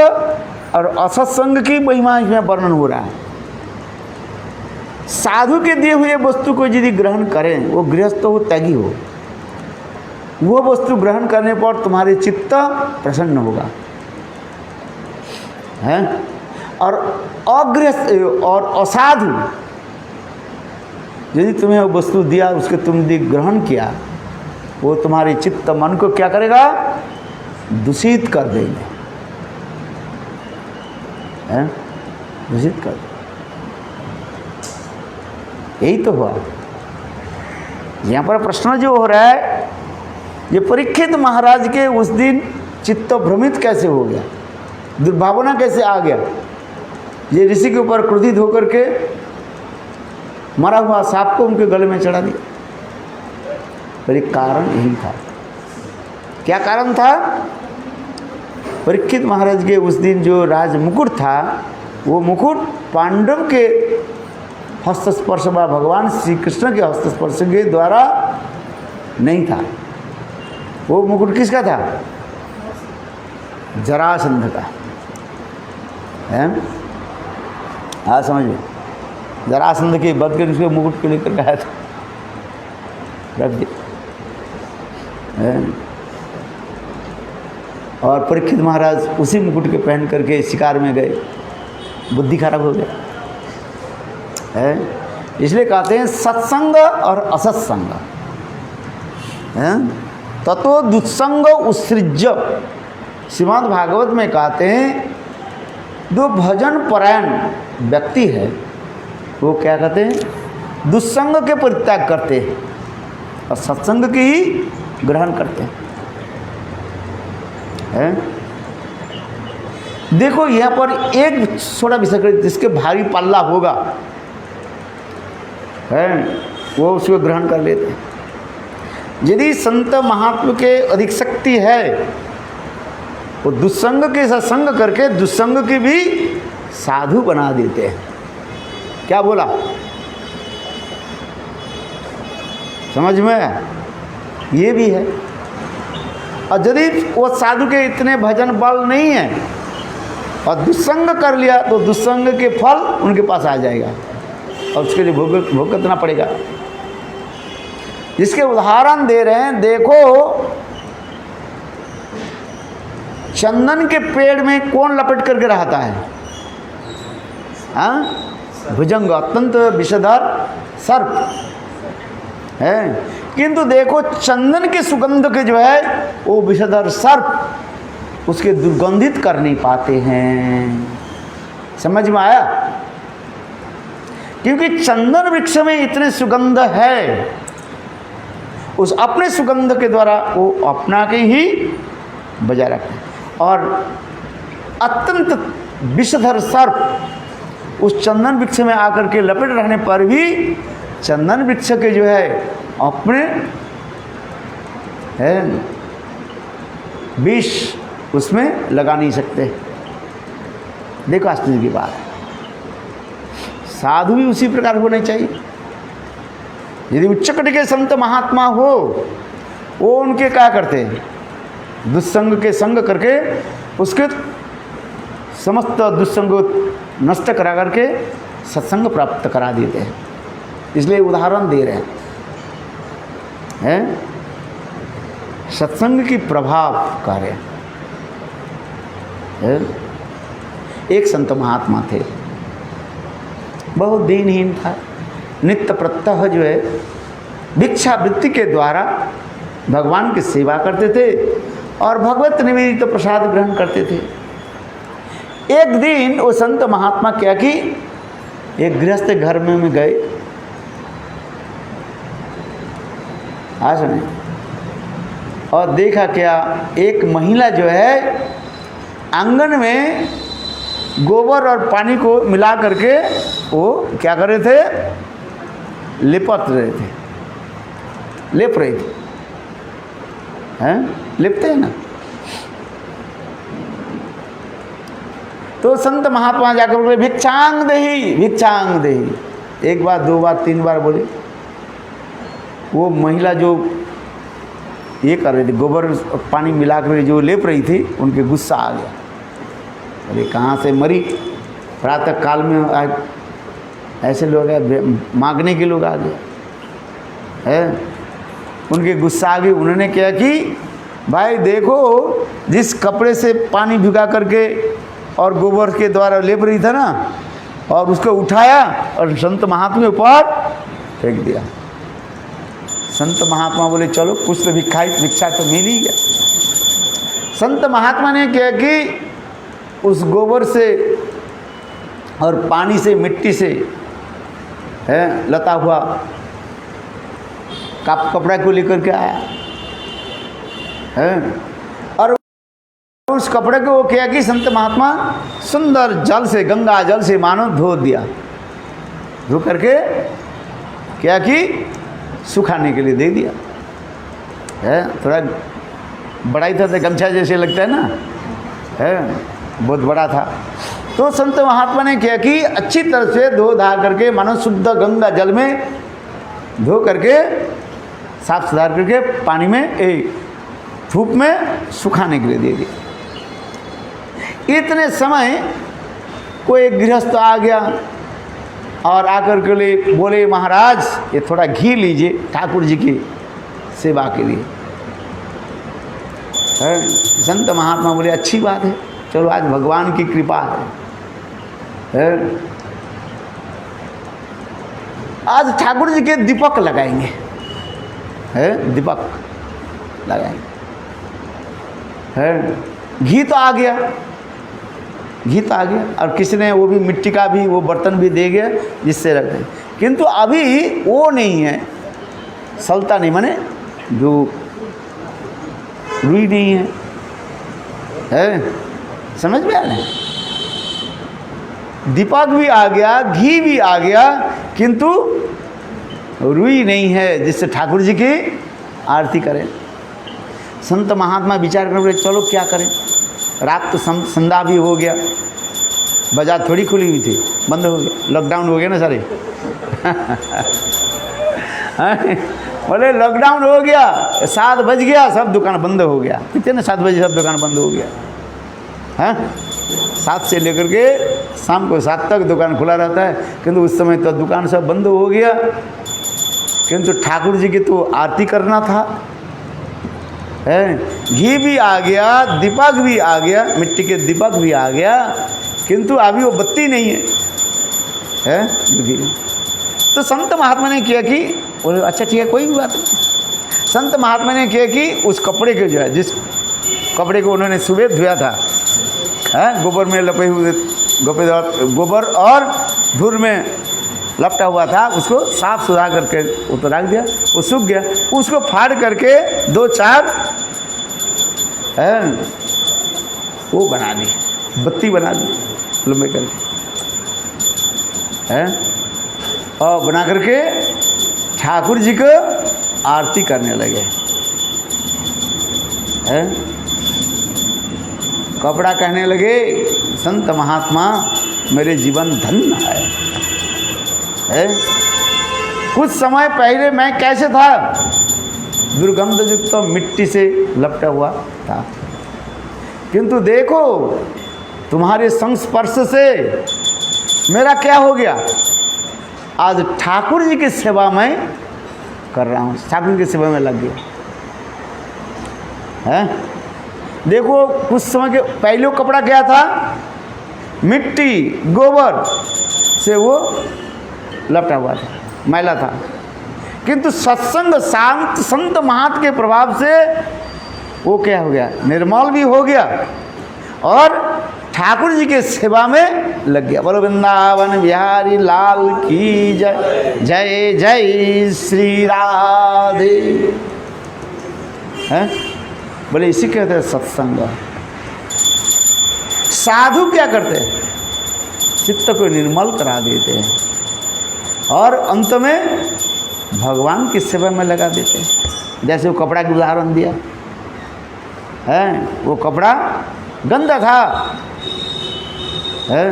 और असत्संग की महिमा इसमें वर्णन हो रहा है। साधु के दिए हुए वस्तु को यदि ग्रहण करें, वो गृहस्थ हो त्यागी हो, वो वस्तु ग्रहण करने पर तुम्हारे चित्त प्रसन्न होगा है। और अगृहस्थ और असाधु यदि तुम्हें वो वस्तु दिया, उसके तुम यदि ग्रहण किया, वो तुम्हारे चित्त मन को क्या करेगा? दूषित कर देंगे है, दूषित कर देंगे। यही तो हुआ। यहाँ पर प्रश्न जो हो रहा है, ये परीक्षित महाराज के उस दिन चित्त भ्रमित कैसे हो गया, दुर्भावना कैसे आ गया? ये ऋषि के ऊपर क्रोधित होकर के मरा हुआ सांप को उनके गले में चढ़ा दिया। पर एक कारण यही था। क्या कारण था? परीक्षित महाराज के उस दिन जो राज मुकुट था, वो मुकुट पांडव के हस्तस्पर्श व भगवान श्री कृष्ण के हस्तस्पर्श के द्वारा नहीं था। वो मुकुट किसका था? जरासंध का है। हाँ समझ में, जरासंध के बद के उसके मुकुट को लेकर गया था रख दिया। और परीक्षित महाराज उसी मुकुट के पहन करके शिकार में गए, बुद्धि खराब हो गया है। इसलिए कहते हैं सत्संग और असत्संग है ततो दुस्संग उत्सृज्य। श्रीमद् भागवत में कहते हैं जो भजन परायण व्यक्ति है वो क्या कहते हैं, दुस्संग के परित्याग करते हैं और सत्संग की ही ग्रहण करते हैं। देखो यहाँ पर एक छोटा विषय जिसके भारी पल्ला होगा है वो उसको ग्रहण कर लेते हैं। यदि संत महात्मा के अधिक शक्ति है वो दुस्संग के सत्संग करके दुस्संग की भी साधु बना देते हैं। क्या बोला, समझ में? ये भी है। और यदि वो साधु के इतने भजन बल नहीं है और दुस्संग कर लिया तो दुस्संग के फल उनके पास आ जाएगा और उसके लिए भुगतना पड़ेगा। जिसके उदाहरण दे रहे हैं, देखो चंदन के पेड़ में कौन लपेट करके रहता है? हाँ, भुजंग, अत्यंत विषधर सर्प है। किंतु देखो चंदन के सुगंध के जो है वो विषधर सर्प उसके दुर्गंधित कर नहीं पाते हैं। समझ में आया? क्योंकि चंदन वृक्ष में इतने सुगंध है, उस अपने सुगंध के द्वारा वो अपना के ही बजाय रखते हैं। और अत्यंत विषधर सर्प उस चंदन वृक्ष में आकर के लपेट रहने पर भी चंदन वृक्ष के जो है अपने है विष उसमें लगा नहीं सकते। देखो आश्चर्य की बात, साधु भी उसी प्रकार होने चाहिए। यदि उच्च कोटि के संत महात्मा हो वो उनके क्या करते हैं, दुस्संग के संग करके उसके समस्त दुस्संग नष्ट करा करके सत्संग प्राप्त करा देते हैं। इसलिए उदाहरण दे रहे हैं सत्संग की प्रभाव कार्य। एक संत महात्मा थे, बहुत दीनहीन था, नित्य प्रत्यह जो है भिक्षावृत्ति के द्वारा भगवान की सेवा करते थे और भगवत निवेदित तो प्रसाद ग्रहण करते थे। एक दिन वो संत महात्मा क्या कि एक गृहस्थ घर में गए, आज नहीं, और देखा क्या, एक महिला जो है आंगन में गोबर और पानी को मिला करके वो क्या कर रहे थे, लिपट रहे थे, लेप रहे थे, हैं, लिपते हैं ना। तो संत महात्मा जाकर बोले भिक्षांग देही, भिक्षांग देही। एक बार, दो बार, तीन बार बोले। वो महिला जो ये कर रही थी, गोबर पानी मिला कर जो लेप रही थी, उनके गुस्सा आ गया। अरे कहाँ से मरी, प्रातः काल में आज ऐसे लोग आए, मांगने के लोग आ गए है। उनके गुस्सा आ गई। उन्होंने क्या कि भाई देखो, जिस कपड़े से पानी भिगा करके और गोबर के द्वारा लेप रही था ना, और उसको उठाया और संत महात्मा के ऊपर फेंक दिया। संत महात्मा बोले चलो कुछ तो भिक्षा तो मिल ही गया। संत महात्मा ने क्या कि उस गोबर से और पानी से, मिट्टी से है लता हुआ कपड़ा को लेकर के आया है, और उस कपड़े को वो क्या कि संत महात्मा सुंदर जल से, गंगा जल से मानो धो दिया। धो करके क्या कि सुखाने के लिए दे दिया है। थोड़ा बड़ा ही था, तो गमछा जैसे लगता है ना, है बहुत बड़ा था। तो संत महात्मा ने क्या कि अच्छी तरह से धो धा करके मानो शुद्ध गंगा जल में धो करके साफ सुधार करके पानी में धूप में सुखाने के लिए दे दिया। इतने समय कोई गृहस्थ आ गया और आकर के लिए बोले महाराज ये थोड़ा घी लीजिए ठाकुर जी की सेवा के लिए। संत महात्मा बोले अच्छी बात है, चलो आज भगवान की कृपा है। आज ठाकुर जी के दीपक लगाएंगे, दीपक लगाएंगे। घी तो आ गया, घी तो आ गया, और किसी ने वो भी मिट्टी का भी वो बर्तन भी दे गया जिससे रख दें, किंतु अभी वो नहीं है, सलता नहीं, माने जो रुई नहीं है, समझ में आ रहा है? दीपक भी आ गया, घी भी आ गया, किंतु रुई नहीं है जिससे ठाकुर जी की आरती करें। संत महात्मा विचार कर रहे चलो क्या करें, रात तो संध्या भी हो गया, बाजार थोड़ी खुली हुई थी, बंद हो गया, लॉकडाउन हो गया ना सारे। बोले लॉकडाउन हो गया, 7 बज गया, सब दुकान बंद हो गया। कितने ना 7 बजे सब दुकान बंद हो गया, हैं? 7 से लेकर के शाम को 7 तक दुकान खुला रहता है, किंतु उस समय तो दुकान सब बंद हो गया, किंतु ठाकुर जी की तो आरती करना था। घी भी आ गया, दीपक भी आ गया, मिट्टी के दीपक भी आ गया, किंतु अभी वो बत्ती नहीं है, तो संत महात्मा ने किया कि बोले अच्छा ठीक है कोई भी बात नहीं। संत महात्मा ने किया कि उस कपड़े के जो है, जिस कपड़े को उन्होंने सुबह धोया था, गोबर में लपे हुए, गोबर और धूल में लपटा हुआ था, उसको साफ सुथरा करके वो तो रख दिया, वो सूख गया, उसको फाड़ करके 2-4 वो बना दी, बत्ती बना दी लंबे करके, और बना करके ठाकुर जी को आरती करने लगे। कपड़ा कहने लगे संत महात्मा मेरे जीवन धन्य है। कुछ समय पहले मैं कैसे था, दुर्गंध युक्त तो मिट्टी से लपटा हुआ था, किंतु देखो तुम्हारे संस्पर्श से मेरा क्या हो गया, आज ठाकुर जी की सेवा में कर रहा हूँ, ठाकुर की सेवा में लग गया है। देखो कुछ समय के पहले कपड़ा क्या था, मिट्टी गोबर से वो लपटा हुआ था, मैला था, किंतु सत्संग शांत संत महात्मा के प्रभाव से वो क्या हो गया, निर्मल भी हो गया और ठाकुर जी के सेवा में लग गया। बोलो वृंदावन बिहारी लाल की जय, जय जय श्री राधे। हैं? बोले इसी कहते हैं सत्संग। साधु क्या करते हैं, चित्त को निर्मल करा देते हैं और अंत में भगवान की सेवा में लगा देते हैं। जैसे वो कपड़ा की उदाहरण दिया है, वो कपड़ा गंदा था है,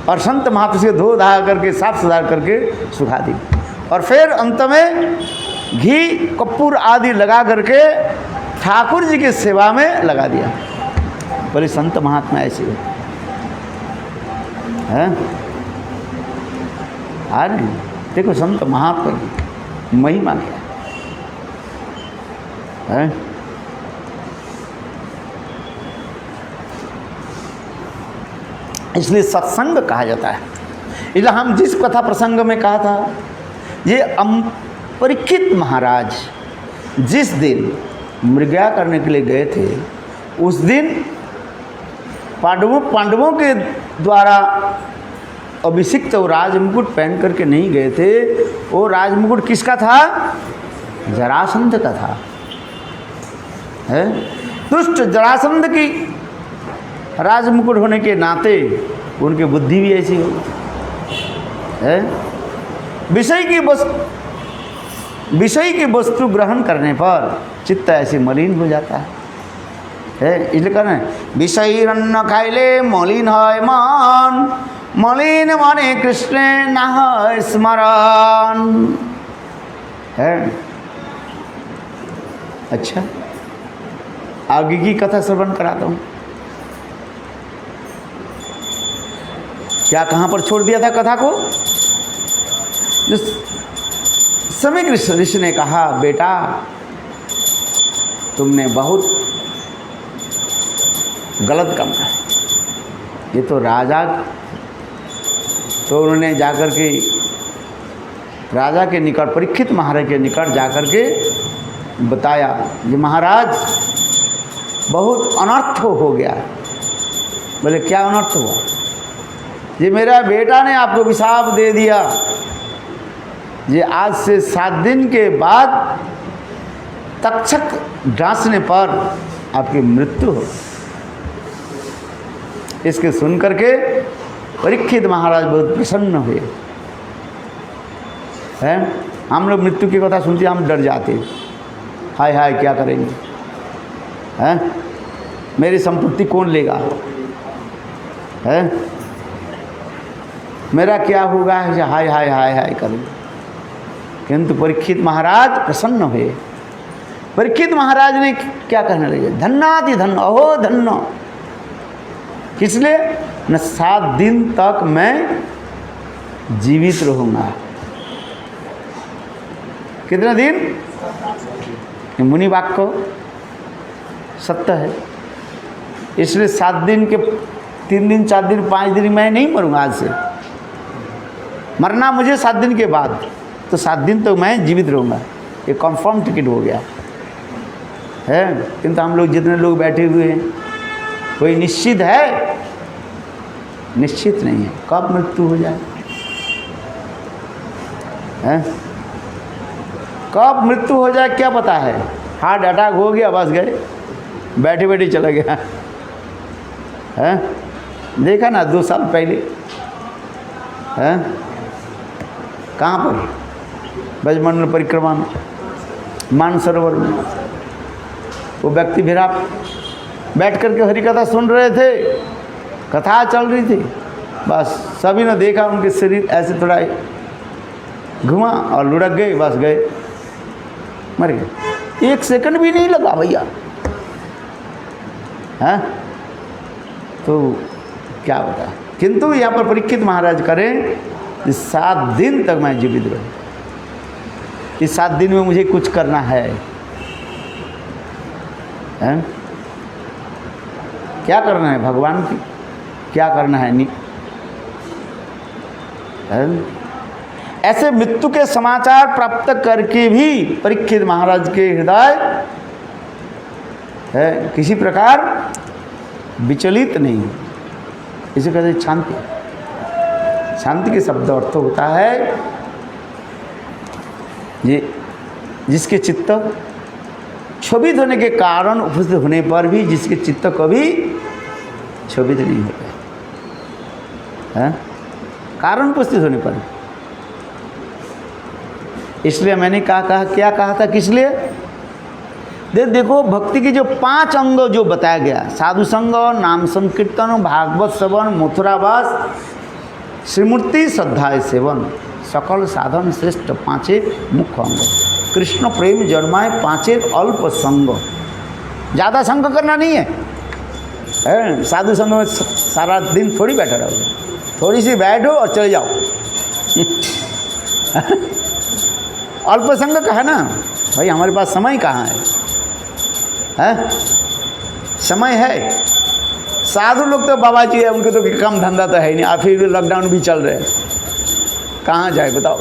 और संत महात्मा से धो धा करके साफ सुधार करके सुखा दी, और फिर अंत में घी कपूर आदि लगा करके ठाकुर जी की सेवा में लगा दिया। बोले संत महात्मा ऐसे हैं। आ रहे हैं, देखो संत महात्मा की महिमा क्या है। इसलिए सत्संग कहा जाता है। इसलिए हम जिस कथा प्रसंग में कहा था, ये परीक्षित महाराज जिस दिन मृगया करने के लिए गए थे, उस दिन पांडवों के द्वारा अभिषिक्त वो राजमुकुट पहन करके नहीं गए थे। वो राजमुकुट किसका था, जरासंध का था। है दुष्ट जरासंध की राजमुकुट होने के नाते उनकी बुद्धि भी ऐसी हो है। विषय की वस्तु ग्रहण करने पर चित्त ऐसे मलिन हो जाता है। इसलिए कहना है विषय अन्न खाइले मलिन है मन, मलिन मने कृष्ण न स्मरण है। अच्छा, आगे की कथा श्रवण कराता हूँ। क्या कहाँ पर छोड़ दिया था कथा को? समय ऋषि ने कहा, बेटा तुमने बहुत गलत काम किया। ये तो राजा, तो उन्होंने जाकर के राजा के निकट, परीक्षित महाराज के निकट जाकर के बताया, ये महाराज बहुत अनर्थ हो गया। बोले क्या अनर्थ हुआ? ये मेरा बेटा ने आपको विशाप दे दिया, ये आज से 7 दिन के बाद तक्षक डांसने पर आपकी मृत्यु हो। इसके सुन करके परीक्षित महाराज बहुत प्रसन्न हुए। हैं, हम लोग मृत्यु की कथा सुनते हम डर जाते, हाय हाय क्या करेंगे, हैं, मेरी संपत्ति कौन लेगा, हैं, मेरा क्या होगा, हाय हाय हाय हाय करेंगे। किंतु परीक्षित महाराज प्रसन्न हुए। परीक्षित महाराज ने क्या कहने लगे, धन्नाति धन्य, अहो धन्य। किसलिए? न 7 दिन तक मैं जीवित रहूँगा। कितने दिन? मुनि वाक्य सत्य है। इसलिए 7 दिन के 3 दिन 4 दिन 5 दिन मैं नहीं मरूंगा। आज से मरना मुझे 7 दिन के बाद, तो 7 दिन तो मैं जीवित रहूँगा। ये कंफर्म टिकट हो गया है। किंतु हम लोग जितने लोग बैठे हुए हैं, कोई निश्चित है? निश्चित नहीं है, कब मृत्यु हो जाए, हैं? कब मृत्यु हो जाए क्या पता है। हार्ट अटैक हो गया, बस गए, बैठे बैठे चला गया, हैं? देखा ना 2 साल पहले, हैं, कहाँ पर? ब्रजमंडल परिक्रमा में, मानसरोवर में, वो व्यक्ति फिर आप बैठ करके हरि कथा सुन रहे थे, कथा चल रही थी, बस सभी ने देखा उनके शरीर ऐसे थोड़ा घुमा और लुढ़क गए, बस गए, मर गए। 1 सेकंड भी नहीं लगा भैया, हैं? तो क्या बता। किंतु यहाँ पर परीक्षित महाराज करें, इस 7 दिन तक मैं जीवित रहूँ, इस 7 दिन में मुझे कुछ करना है, हैं? क्या करना है भगवान की, क्या करना है नहीं, ऐसे मृत्यु के समाचार प्राप्त करके भी परीक्षित महाराज के हृदय है किसी प्रकार विचलित नहीं। इसे कहते हैं शांति। शांति के शब्द अर्थ होता है ये जिसके चित्त क्षोभित होने के कारण उपस्थित होने पर भी जिसके चित्त कभी क्षोभित नहीं होता है, कारण उपस्थित होने पर। इसलिए मैंने कहा क्या कहा था, किस लिए? देखो भक्ति की जो 5 अंग जो बताया गया, साधु संग, नाम संकीर्तन, भागवत श्रवण, मथुरावास, श्रीमूर्ति श्रद्धा सेवन, सकल साधन श्रेष्ठ 5 मुख्य अंग। कृष्ण प्रेम जन्माए 5 अल्प संग। ज़्यादा संग करना नहीं है, साधु संग में सारा दिन थोड़ी बैठा रहोगे, थोड़ी सी बैठो और चले जाओ। अल्प संग का है ना भाई, हमारे पास समय कहाँ है? समय है। साधु लोग तो बाबा जी है, उनके तो काम धंधा तो है ही नहीं, और फिर लॉकडाउन भी चल रहे हैं, कहाँ जाए बताओ।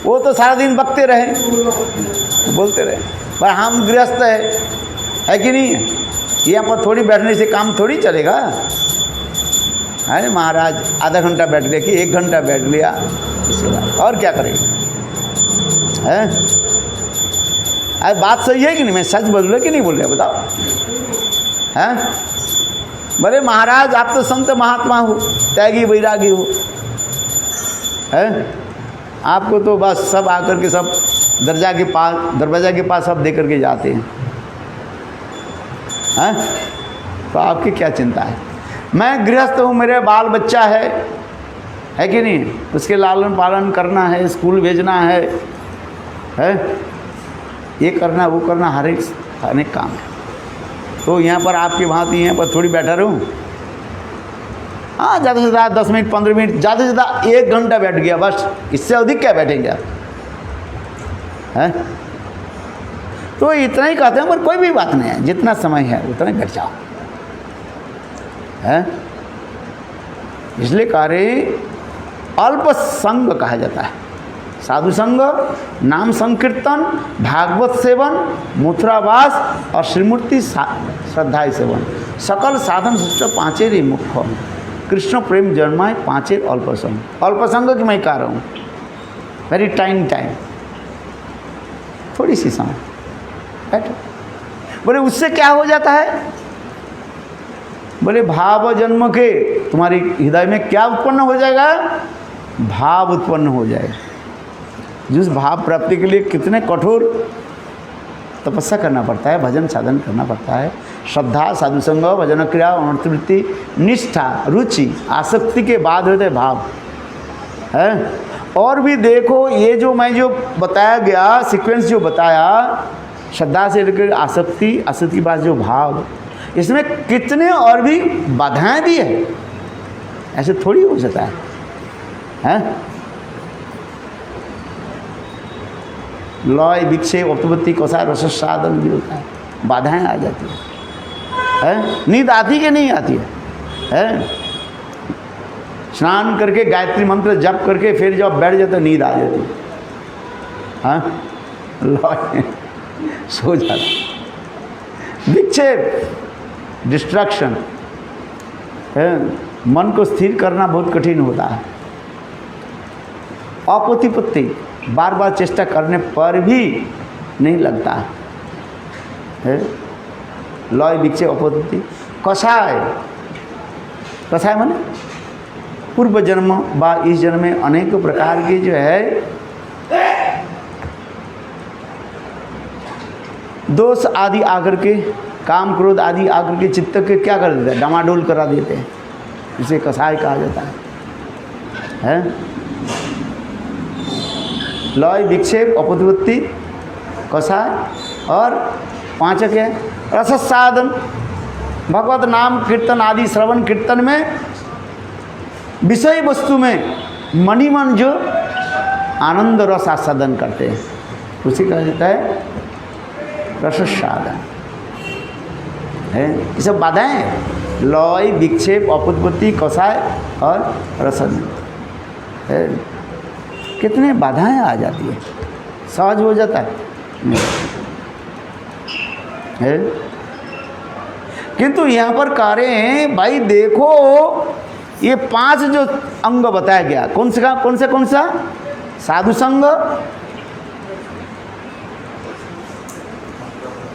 वो तो सारा दिन बकते रहे, बोलते रहे, पर हम गृहस्थ है कि नहीं है? यहाँ पर थोड़ी बैठने से काम थोड़ी चलेगा। अरे महाराज आधा घंटा बैठ लिया कि 1 घंटा बैठ लिया, इसके बाद और क्या करेंगे? है अरे बात सही है कि नहीं? मैं सच बोल रहा कि नहीं बोल रहा बताओ, हैं? बोले महाराज आप तो संत महात्मा हो, त्यागी वैरागी हो, है? आपको तो बस सब आकर के सब दरवाजा के पास सब दे करके जाते हैं, हैं? तो आपकी क्या चिंता है? मैं गृहस्थ हूँ, मेरे बाल बच्चा है कि नहीं? उसके लालन पालन करना है, स्कूल भेजना है, ये करना वो करना, हर एक काम है। तो यहाँ पर आपकी भांति यहाँ पर थोड़ी बैठा रहूँ? हाँ ज़्यादा से ज़्यादा 10 मिनट 15 मिनट, ज़्यादा से ज़्यादा 1 घंटा बैठ गया बस, इससे अधिक क्या बैठेंगे आप? है। तो इतना ही कहते हैं, पर कोई भी बात नहीं है, जितना समय है उतना ही बैठ जाओ, है। इसलिए कार्य अल्प संग कहा जाता है। साधु संग, नाम संकीर्तन, भागवत सेवन, मथुरावास और श्रीमूर्ति श्रद्धा सेवन, सकल साधन सुच पांचे रे मुख्य, कृष्ण प्रेम जन्माए पांचे अल्प संग। अल्प संग की मैं कह रहा हूँ, वेरी टाइम थोड़ी सी समय बैठो। बोले उससे क्या हो जाता है? बोले भाव जन्म के तुम्हारे हृदय में क्या उत्पन्न हो जाएगा? भाव उत्पन्न हो जाएगा। जिस भाव प्राप्ति के लिए कितने कठोर तपस्या करना पड़ता है, भजन साधन करना पड़ता है, श्रद्धा, साधुसंग, भजन क्रिया, अनर्थवृत्ति, निष्ठा, रुचि, आसक्ति के बाद होते भाव, है। और भी देखो, ये जो मैं जो बताया गया सीक्वेंस जो बताया, श्रद्धा से लेकर आसक्ति, आसक्ति के बाद जो भाव, इसमें कितने और भी बाधाएं भी है। ऐसे थोड़ी हो सकता है, हैं? लय, विक्षेप, उत्पत्ति, कोसा, रस, साधन भी होता है, बाधाएं आ जाती है। नींद आती कि नहीं आती है? स्नान करके गायत्री मंत्र जप करके फिर जब बैठ जाते नींद आ जाती है, हाँ, लय सो जाता। विक्षेप, डिस्ट्रैक्शन, मन को स्थिर करना बहुत कठिन होता है। अपोतिपत्ति, बार बार चेष्टा करने पर भी नहीं लगता है। लय, विक्षेप, अपोतिपत्ति। कषाय, कषाय माने पूर्व जन्म व इस जन्म में अनेक प्रकार के जो है दोष आदि आकर के, काम क्रोध आदि आकर के चित्त के क्या कर देते हैं? डामाडोल करा देते हैं। इसे कषाय कहा जाता है। लय, विक्षेप, अपोतिपत्ति, कषाय और पांचक है रस साधन। भगवत नाम कीर्तन आदि श्रवण कीर्तन में विषय वस्तु में मनी मन जो आनंद रस आस्वादन करते हैं, उसी कहा जाता है रस साधन, है। ये सब बाधाएं हैं। लय, विक्षेप, अपोतिपत्ति, कषाय और रसन, है। कितने बाधाएं आ जाती है, सहज हो जाता है। किंतु यहाँ पर कार्य हैं भाई, देखो ये 5 जो अंग बताया गया, कौन सा? साधु संग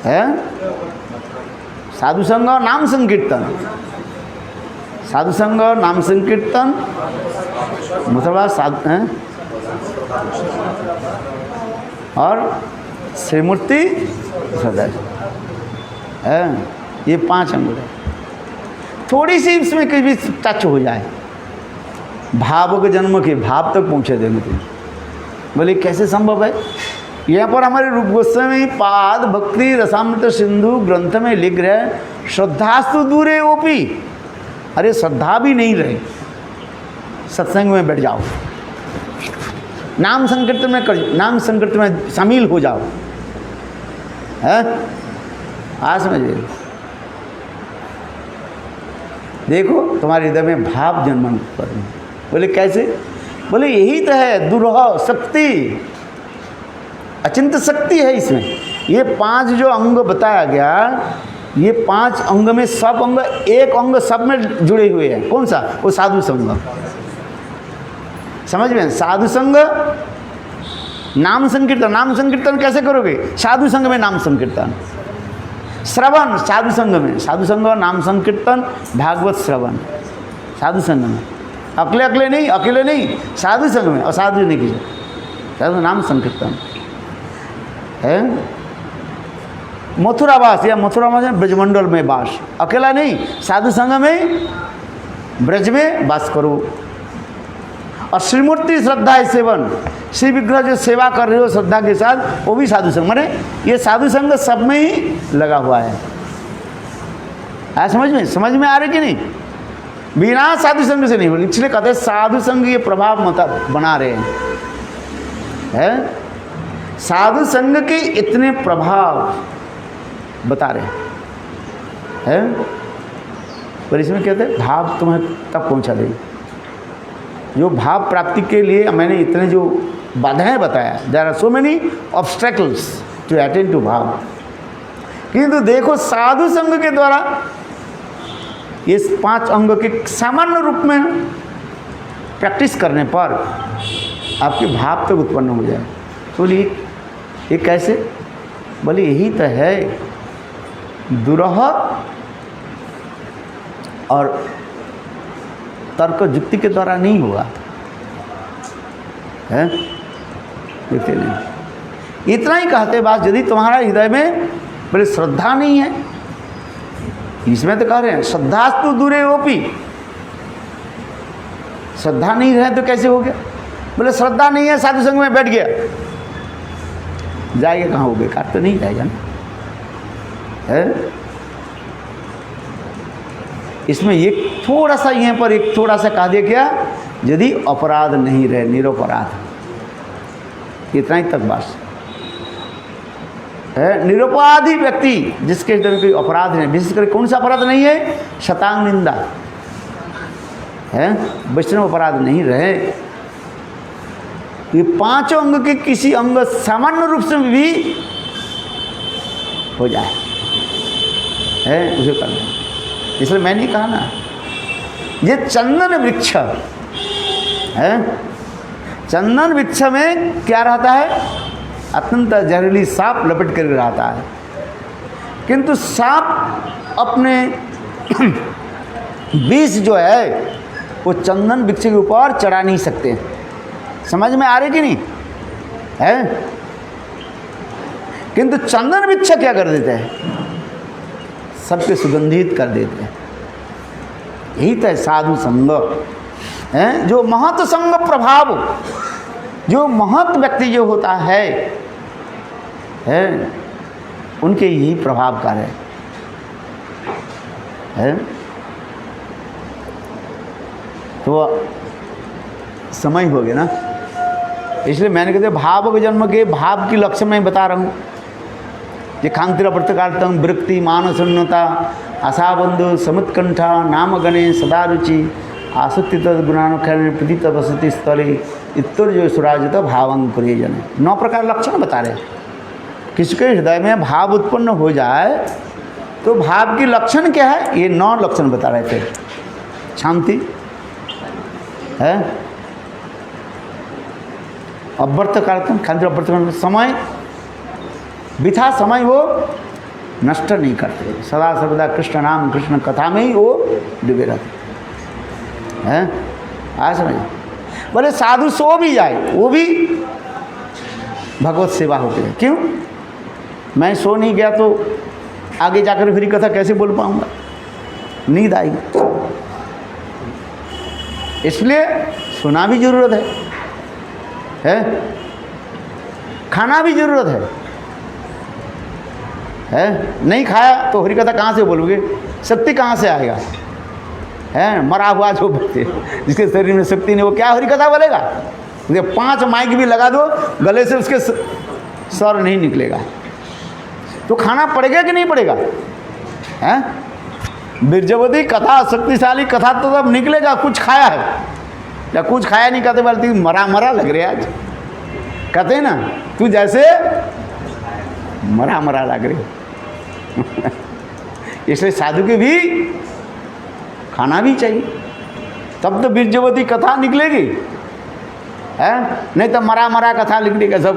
है, साधु संग, नाम संकीर्तन, साधु संग, नाम संकीर्तन, मतलब साधु है, और श्रीमूर्ति श्रद्धा है। ये 5 अंग है। थोड़ी सी इसमें कहीं भी टच हो जाए, भाव के जन्म के भाव तक पहुँचे देंगे तुम। बोले कैसे संभव है? यहाँ पर हमारे रूप गोस्वामी पाद भक्ति रसामृत सिंधु ग्रंथ में लिख रहे हैं, श्रद्धास्तु दूरे ओपी। अरे श्रद्धा भी नहीं रहे, सत्संग में बैठ जाओ, नाम संकीर्तन में कर, नाम संकीर्तन में शामिल हो जाओ, है। आज समझिए, देखो तुम्हारे हृदय में भाव जन्मन पर। बोले कैसे? बोले यही तो है दुर्ह शक्ति, अचिंत शक्ति है इसमें। ये 5 जो अंग बताया गया, ये 5 अंग में सब अंग, एक अंग सब में जुड़े हुए हैं। कौन सा? वो साधु संग। समझ में? साधु संग, नाम संकीर्तन। नाम संकीर्तन कैसे करोगे? साधु संग में नाम संकीर्तन। श्रवण साधु संग में, साधु संग नाम संकीर्तन, भागवत श्रवण साधु संग में। अकेले नहीं, साधु संग में। असाधु नहीं कीजिए, साधु नाम संकीर्तन है। मथुरावास या मथुरावास ब्रजमंडल में वास, अकेला नहीं, साधु संग में ब्रज में वास करो। और श्रीमूर्ति श्रद्धा सेवन, श्री विग्रह जो सेवा कर रहे हो श्रद्धा के साथ, वो भी साधु संग। माने ये साधु संग सब में ही लगा हुआ है। समझ में आ रही कि नहीं? बिना साधु संग से नहीं हो। इसलिए कहते हैं साधु संग ये प्रभाव मत बना रहे हैं, है? साधु संग के इतने प्रभाव बता रहे हैं, पर इसमें कहते हैं भाव तुम्हें तब पहुंचा देगी। जो भाव प्राप्ति के लिए मैंने इतने जो बाधाएं बताया, there are so many obstacles to attain to भाव, किंतु देखो साधु संग के द्वारा ये 5 अंग के सामान्य रूप में प्रैक्टिस करने पर आपके भाव तक उत्पन्न हो जाए। बोलिए ये कैसे? बोले यही तो है, दुरह और तर्क युक्ति के द्वारा नहीं होगा, है युक्ति नहीं। इतना ही कहते बात, यदि तुम्हारा हृदय में बोले श्रद्धा नहीं है, इसमें तो कह रहे हैं श्रद्धास्तु दूरे ओपी, श्रद्धा नहीं रहे तो कैसे हो गया? बोले श्रद्धा नहीं है, साधु संग में बैठ गया, जाएगा कहाँ? हो बेकार तो नहीं जाएगा ना, है? इसमें एक थोड़ा सा यहाँ पर एक थोड़ा सा कहा दिया क्या, यदि अपराध नहीं रहे, निरपराध, इतना ही तक बात है। निरपराधी व्यक्ति जिसके हृदय में कोई अपराध नहीं, विशेषकर कौन सा अपराध नहीं है? शतांग निंदा है, वैष्णव अपराध नहीं रहे, ये 5 अंग के किसी अंग सामान्य रूप से भी हो जाए, है उसे करना। इसलिए मैंने कहा ना, ये चंदन वृक्ष है, चंदन वृक्ष में क्या रहता है? अत्यंत जहरीली सांप लपेट कर रहता है, किंतु सांप अपने विष जो है वो चंदन वृक्ष के ऊपर चढ़ा नहीं सकते। समझ में आ रही कि नहीं है? किंतु चंदन वृक्ष क्या कर देते हैं? सबके सुगंधित कर देते हैं। यही तो है साधु संग है, जो महत संग प्रभाव, जो महत व्यक्ति जो होता है उनके यही प्रभाव कार्य है। तो समय हो गया ना, इसलिए मैंने कहते भाव जन्म के भाव की लक्ष्य मैं बता रहा हूँ। ये खांतिर प्रत्यकार्थम वृत्ति मानसन्नता आशाबंधु समुत्कंठा नाम गणे सदा रुचि आसक्ति तद गुणानुखरण प्रतीत वसति स्थले इतर जो सुराजित भावंकुरे जन। 9 प्रकार लक्षण बता रहे। किसके हृदय में भाव उत्पन्न हो जाए तो भाव की लक्षण क्या है, ये 9 लक्षण बता रहे थे। शांति है, अव्यर्थकार्थम खांतिर अव्यर्थकार्थम, समय बिथा समय वो नष्ट नहीं करते, सदा सर्वदा कृष्ण नाम कृष्ण कथा में ही वो डूबे रहते हैं। आज समझ, बोले साधु सो भी जाए वो भी भगवत सेवा होती है। क्यों? मैं सो नहीं गया तो आगे जाकर फिर कथा कैसे बोल पाऊंगा, नींद आएगी। इसलिए सोना भी जरूरत है, खाना भी जरूरत है। नहीं खाया तो हरि कथा कहाँ से बोलोगे, शक्ति कहाँ से आएगा? है मरा हुआ जो व्यक्ति जिसके शरीर में शक्ति नहीं, वो क्या हरि कथा बोलेगा? 5 माइक भी लगा दो, गले से उसके स्वर नहीं निकलेगा। तो खाना पड़ेगा कि नहीं पड़ेगा? हैं बीरजवती कथा, शक्तिशाली कथा तो तब निकलेगा कुछ खाया है, या कुछ खाया नहीं कहते, बोलती मरा मरा लग रहे आज, कहते ना तू जैसे मरा मरा लग रही। इसलिए साधु के भी खाना भी चाहिए, तब तो बीरजवती कथा निकलेगी, है नहीं तो मरा मरा कथा निकलेगा सब।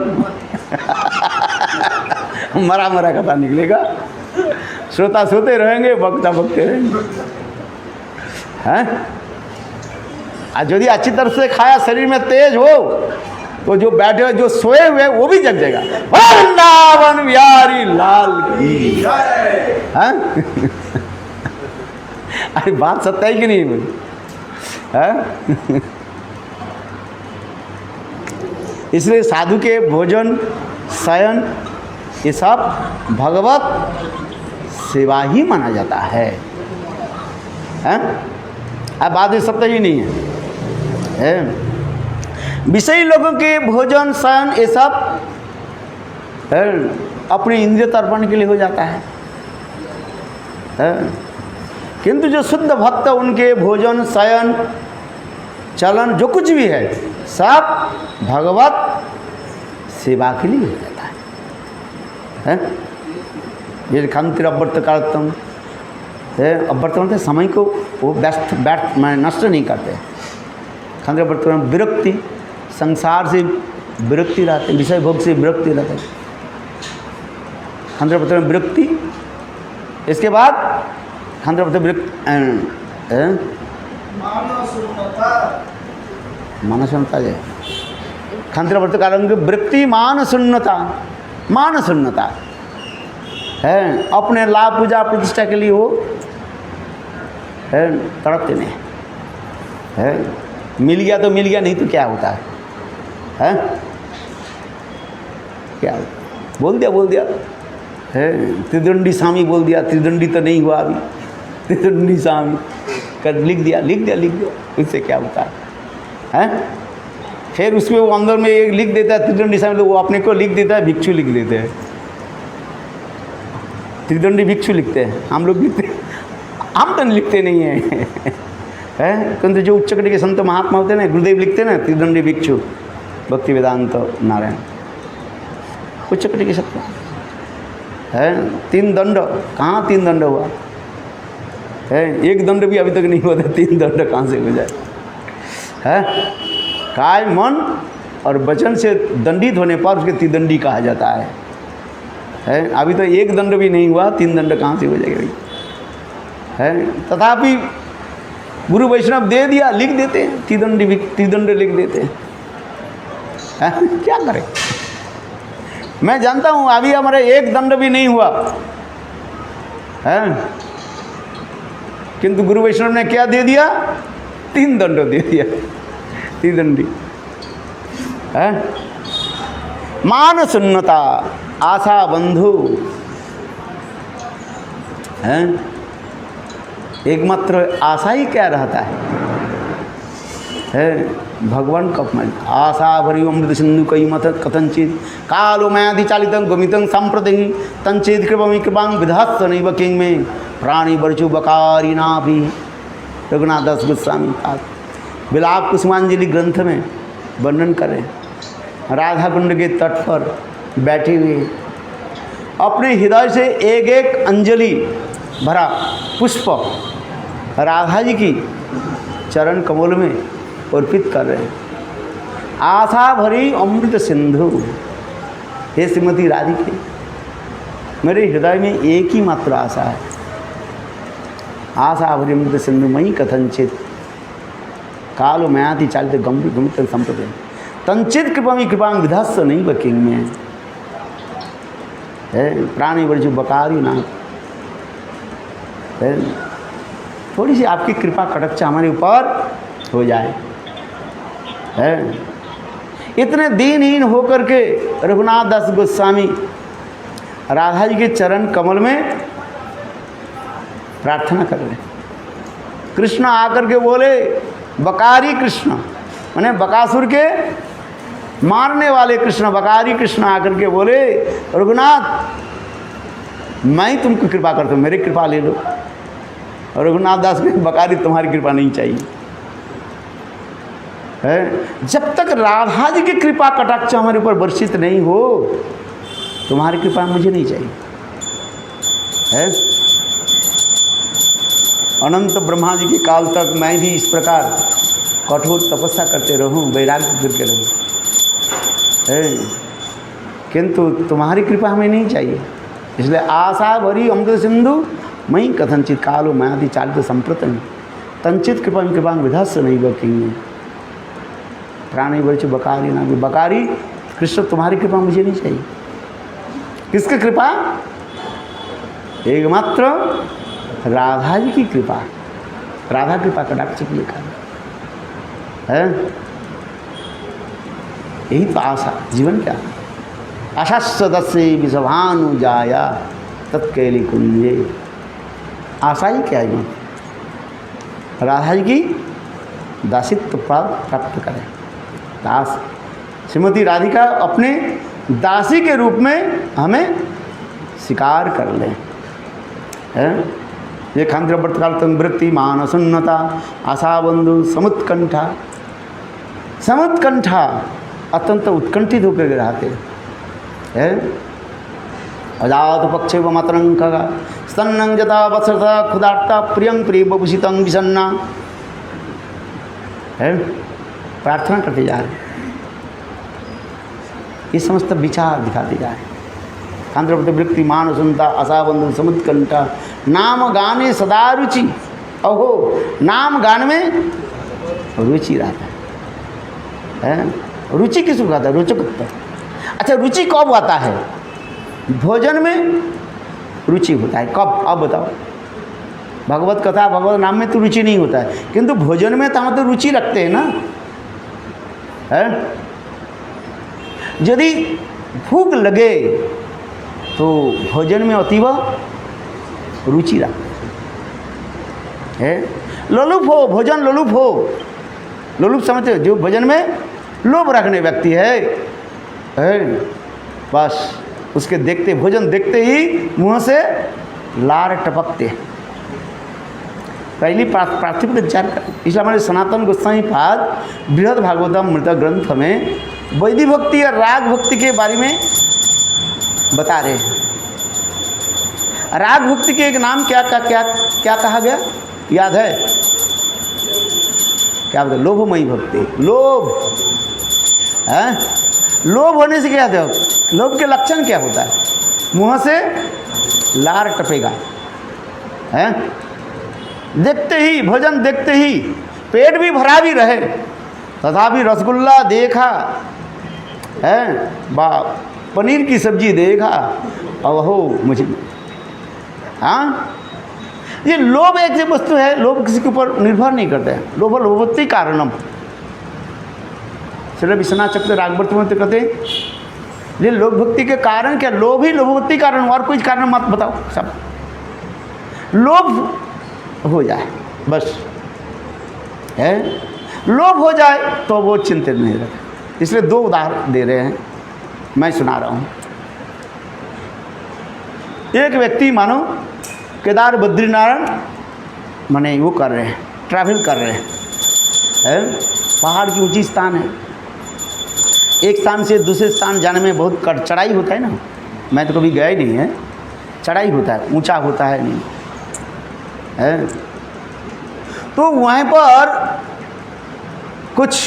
मरा मरा कथा निकलेगा, श्रोता सोते रहेंगे, वक्ता बकते रहेंगे। हैं आज यदि अच्छी तरह से खाया, शरीर में तेज हो, तो जो बैठे हुए जो सोए हुए वो भी जग जाएगा। वृंदावन बिहारी लाल की। हैं अरे बात सत्य है कि नहीं मुझे? हैं इसलिए साधु के भोजन शयन ये सब भगवत सेवा ही माना जाता है। अब बात ये सत्य ही नहीं है। विषयी लोगों के भोजन शयन ये सब अपने इंद्रिय तर्पण के लिए हो जाता है। किंतु जो शुद्ध भक्त उनके भोजन शयन चलन जो कुछ भी है सब भगवत सेवा के लिए हो जाता है। ये खांतिर अव्यर्थ कालतम है, अव्यर्थ मतलब समय को वो व्यर्थ नष्ट नहीं करते। खांतिर अव्यर्थ विरक्ति, संसार से विरक्ति रहते, विषय भोग से विरक्ति रहते। खांतिर अव्यर्थ विरक्ति, इसके बाद खांतिर अव्यर्थ विरक्ति मानसुन्नता है। खांतिर अव्यर्थ कारण विरक्ति मान शून्यता है, अपने लाभ पूजा प्रतिष्ठा के लिए वो है तड़पते नहीं है। मिल गया तो मिल गया, नहीं तो क्या होता है? क्या बोल दिया है, त्रिदंडी स्वामी बोल दिया, त्रिदंडी तो नहीं हुआ अभी, त्रिदंडी स्वामी कर लिख दिया, इससे क्या होता है? फिर उसमें वो अंदर में एक लिख देता है त्रिदंडी स्वामी, वो अपने को लिख देता है भिक्षु लिख देते हैं, त्रिदंडी भिक्षु लिखते हैं। हम लोग लिखते, हम तो लिखते नहीं हैं किंतु जो उच्च कोटि के संत महात्मा होते हैं ना, गुरुदेव लिखते हैं ना त्रिदंडी भिक्षु भक्ति वेदांत नारायण, उच्च कोटि के संत है। 3 दंड, कहाँ 3 दंड हुआ है? 1 दंड भी अभी तक नहीं हुआ था, 3 दंड कहाँ से हो जाए? है काय मन और वचन से दंडित होने पर उसके त्रिदंडी कहा जाता है। अभी तो 1 दंड भी नहीं हुआ, 3 दंड कहाँ से हो जाएगा भाई? है तथापि गुरु वैष्णव दे दिया, लिख देते हैं त्रिदंड लिख देते हैं। क्या करें? मैं जानता हूँ अभी हमारे 1 दंड भी नहीं हुआ है, किंतु गुरु वैष्णव ने क्या दे दिया? 3 दंड दे दिया, त्रिदंडी है। मान शून्यता आशा बंधु है, एकमात्र आशा ही क्या रहता है भगवान कप में। आशा भरी अमृत सिंधु कई मत कथनचित कालो मयादि चालितं गमितं संप्रति तंचित कृपां विधास्त नैव किंग में प्राणी बरचु बकारी नाभि। रघुनाथ दास गोस्वामी विलाप कुसुमांजलि ग्रंथ में वर्णन करें, राधा कुंड के तट पर बैठी हुई अपने हृदय से एक एक अंजलि भरा पुष्प राधा जी की चरण कमल में अर्पित कर रहे हैं। आशा भरी अमृत सिंधु, हे श्रीमती राधिके, मेरे हृदय में एक ही मात्र आशा है। आशा भरी अमृत सिंधु मई कथनचित कालो मयाति चालित गंभीर गमित संप्रति तंचित कृपा विधास्य नहीं बकिंग में है। प्राणी वर्जु बकारी ना है, थोड़ी सी आपकी कृपा कटक्षा हमारे ऊपर हो जाए है। इतने दीनहीन होकर के रघुनाथ दास गोस्वामी राधा जी के चरण कमल में प्रार्थना कर रहे। कृष्ण आकर के बोले, बकारी कृष्ण माने बकासुर के मारने वाले कृष्ण, बकारी कृष्ण आकर के बोले, रघुनाथ मैं तुमको कृपा करता हूँ, मेरी कृपा ले लो। और रघुनाथ दास ने बकारी तुम्हारी कृपा नहीं चाहिए है। जब तक राधा जी की कृपा कटाक्ष हमारे ऊपर वर्षित नहीं हो, तुम्हारी कृपा मुझे नहीं चाहिए है। अनंत ब्रह्मा जी के काल तक मैं भी इस प्रकार कठोर तपस्या करते रहूं, वैराग्य करके रहूं है, किंतु तुम्हारी कृपा हमें नहीं चाहिए। इसलिए आशा भरी अमृत सिंधु मई कथनचित कालो मयाति चालित संप्रतन तंचित कृपा विधास्य नहीं बकिंग प्राणी वर्च बकारी ना। बकारी कृष्ण तुम्हारी कृपा मुझे नहीं चाहिए। किसकी कृपा? एकमात्र राधा जी की कृपा, राधा कृपा कटाक्ष के लिए है। यही तो आशा, जीवन क्या? आशा सदस्य विषभानु जाया तत्कैली कुंजे। आशा ही क्या है? राधा जी की दासित्व प्राप्त करें। दास श्रीमती राधिका अपने दासी के रूप में हमें स्वीकार कर लें। ये खांद्र व्रतकाल तंग वृत्ति मानसुन्नता आशा बंधु समुत्कंठा। समुत्कंठा अत्यंत उत्कंठित होकर रहते हैं। अजात पक्षे व मतरंग स्तन्नं जता वत्सता खुदार्ता प्रियं प्रिय बभूषितं विसन्ना। है प्रार्थना करते जा रहे, ये समस्त विचार दिखाते जा रहे। खांद्रव्रत वृत्ति मानसुन्नता आशा बंधु समुत्कंठा नाम गाने सदा रुचि। अहो नाम गान में रुचि रहता है। रुचि किसको कहता है? रुचक होता है। अच्छा रुचि कब आता है? भोजन में रुचि होता है। कब? अब बताओ। भगवत कथा भगवत नाम में तो रुचि नहीं होता है, किंतु भोजन में तो हम तो रुचि रखते हैं ना। है यदि भूख लगे तो भोजन में अतीव रुचि रखते हैं। लोलुप हो, भोजन लोलुप हो। लोलुप समझते हो? जो भोजन में लोभ रखने व्यक्ति है बस उसके देखते भोजन देखते ही मुंह से लार टपकते। पहली पार्थिव विचार कर। इसलिए हमारे सनातन गोस्वामी पाद बृहद भागवतम मृत ग्रंथ में वैदिक भक्ति और राग भक्ति के बारे में बता रहे हैं। राग भक्ति के एक नाम क्या कहा गया? याद है क्या? बोलते लोभमयी भक्ति। लोभ है। लोभ होने से क्या होता है? लोभ के लक्षण क्या होता है? मुंह से लार टपेगा। है देखते ही, भोजन देखते ही पेट भी भरा भी रहे तथापि रसगुल्ला देखा है, पनीर की सब्जी देखा और हो मुझे। हाँ ये लोभ एक वस्तु है, लोभ किसी के ऊपर निर्भर नहीं करते हैं। लोभ लोभवती कारणम। श्री विश्वनाथ चक्र रागवत में तो कहते ये लोभ भक्ति के कारण क्या? लोभ ही लोभवती कारण, और कोई कारण मत बताओ। सब लोभ हो जाए बस है। लोभ हो जाए तो वो चिंतित नहीं रहते। इसलिए दो उदाहरण दे रहे हैं, मैं सुना रहा हूँ। एक व्यक्ति मानो केदार बद्रीनारायण माने वो कर रहे हैं, ट्रैवल कर रहे हैं। पहाड़ की ऊंची स्थान है, एक स्थान से दूसरे स्थान जाने में बहुत चढ़ाई होता है ना। मैं तो कभी गया ही नहीं है। चढ़ाई होता है, ऊंचा होता है नहीं है। तो वहाँ पर कुछ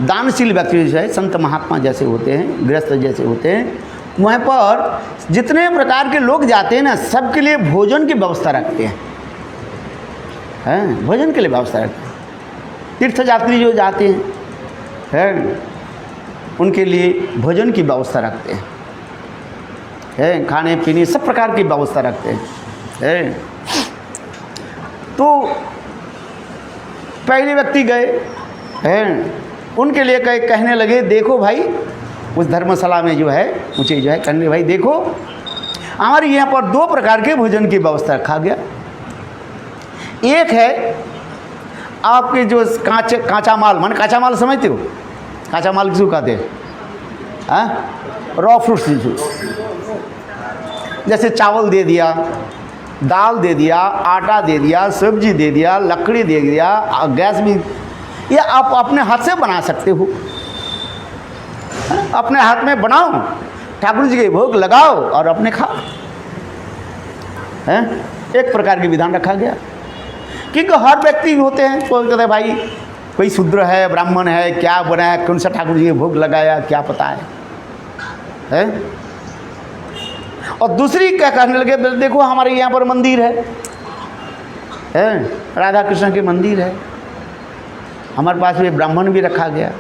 दानशील व्यक्ति जो है, संत महात्मा जैसे होते हैं, गृहस्थ जैसे होते हैं, वहाँ पर जितने प्रकार के लोग जाते हैं ना, सबके लिए भोजन की व्यवस्था रखते हैं। भोजन के लिए व्यवस्था रखते हैं। तीर्थयात्री जो जाते हैं उनके लिए भोजन की व्यवस्था रखते हैं। खाने पीने सब प्रकार की व्यवस्था रखते हैं। तो पहले व्यक्ति गए उनके लिए कहने लगे, देखो भाई उस धर्मशाला में जो है मुझे जो है कहने भाई देखो हमारे यहाँ पर दो प्रकार के भोजन की व्यवस्था रखा गया। एक है आपके जो कांचा माल, माने कांचा माल समझते हो? कांचा माल किसको कहते हैं? Raw fruits. जैसे चावल दे दिया, दाल दे दिया, आटा दे दिया, सब्जी दे दिया, लकड़ी दे दिया, गैस भी, ये आप अपने हाथ से बना सकते हो। अपने हाथ में बनाओ, ठाकुर जी के भोग लगाओ और अपने खाओ। एक प्रकार के विधान रखा गया। क्योंकि हर व्यक्ति होते हैं, कोई कहते हैं भाई कोई शूद्र है, ब्राह्मण है, क्या बनाया, कौन सा ठाकुर जी के भोग लगाया, क्या पता है? और दूसरी क्या कहने लगे, देखो हमारे यहाँ पर मंदिर है, राधा कृष्ण के मंदिर है, हमारे पास भी ब्राह्मण भी रखा गया,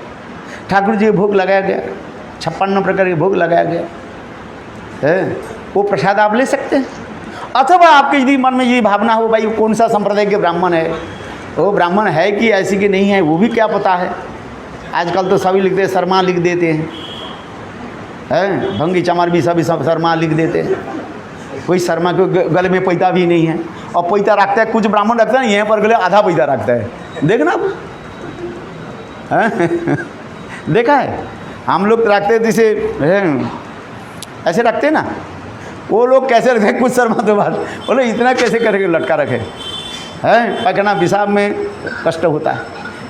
ठाकुर जी के भोग लगाया गया, 56 प्रकार के भोग लगाया गया वो प्रसाद आप ले सकते हैं। अथवा आपके यदि मन में ये भावना हो भाई कौन सा संप्रदाय के ब्राह्मण है, वो ब्राह्मण है कि ऐसी कि नहीं है वो भी क्या पता है। आजकल तो सभी लिखते हैं, शर्मा लिख देते हैं, भंगी चमार भी सभी शर्मा लिख देते हैं। कोई शर्मा के गले में पैता भी नहीं है, और पैता रखता है कुछ ब्राह्मण रखता है, यहाँ पर गले आधा पैता रखता है, देखना देखा है। हम लोग रखते हैं जैसे ऐसे रखते हैं ना, वो लोग कैसे रखे, कुछ शर्मा तो बात बोले इतना कैसे करके लटका रखे हैं, पकड़ना पेशाब में कष्ट होता है,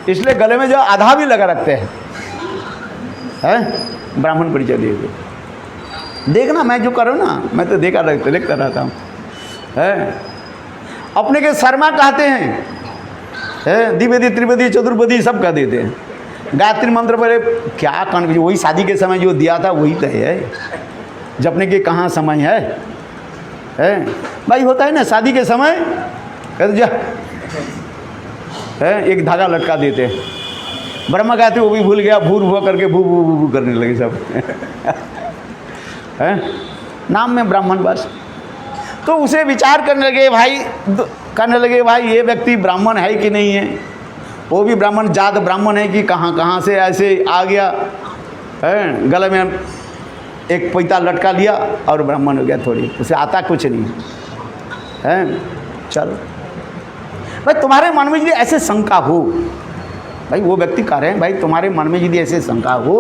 इसलिए गले में जो आधा भी लगा रखते हैं। ब्राह्मण परिचय दिए देखना, मैं जो करूँ ना, मैं तो देखता रहता हूँ। अपने के शर्मा कहते हैं, द्विवेदी त्रिवेदी चतुर्वेदी सब कह देते हैं। गायत्री मंत्र पर क्या कान, वही शादी के समय जो दिया था वही तो है, जपने के कहाँ समय है भाई। होता है ना शादी के समय, कहते जा एक धागा लटका देते हैं। ब्रह्मा गायत्री वो भी भूल गया, भूर भूआ करके भू भू भू भू करने लगे सब नाम में ब्राह्मण बस। तो उसे विचार करने लगे भाई ये व्यक्ति ब्राह्मण है कि नहीं है, वो भी ब्राह्मण जात ब्राह्मण है कि कहाँ से ऐसे आ गया है, गले में एक पैता लटका लिया और ब्राह्मण हो गया, थोड़ी उसे आता कुछ नहीं है। चलो भाई तुम्हारे मन में यदि ऐसे शंका हो, भाई वो व्यक्ति कह रहे हैं भाई तुम्हारे मन में यदि ऐसे शंका हो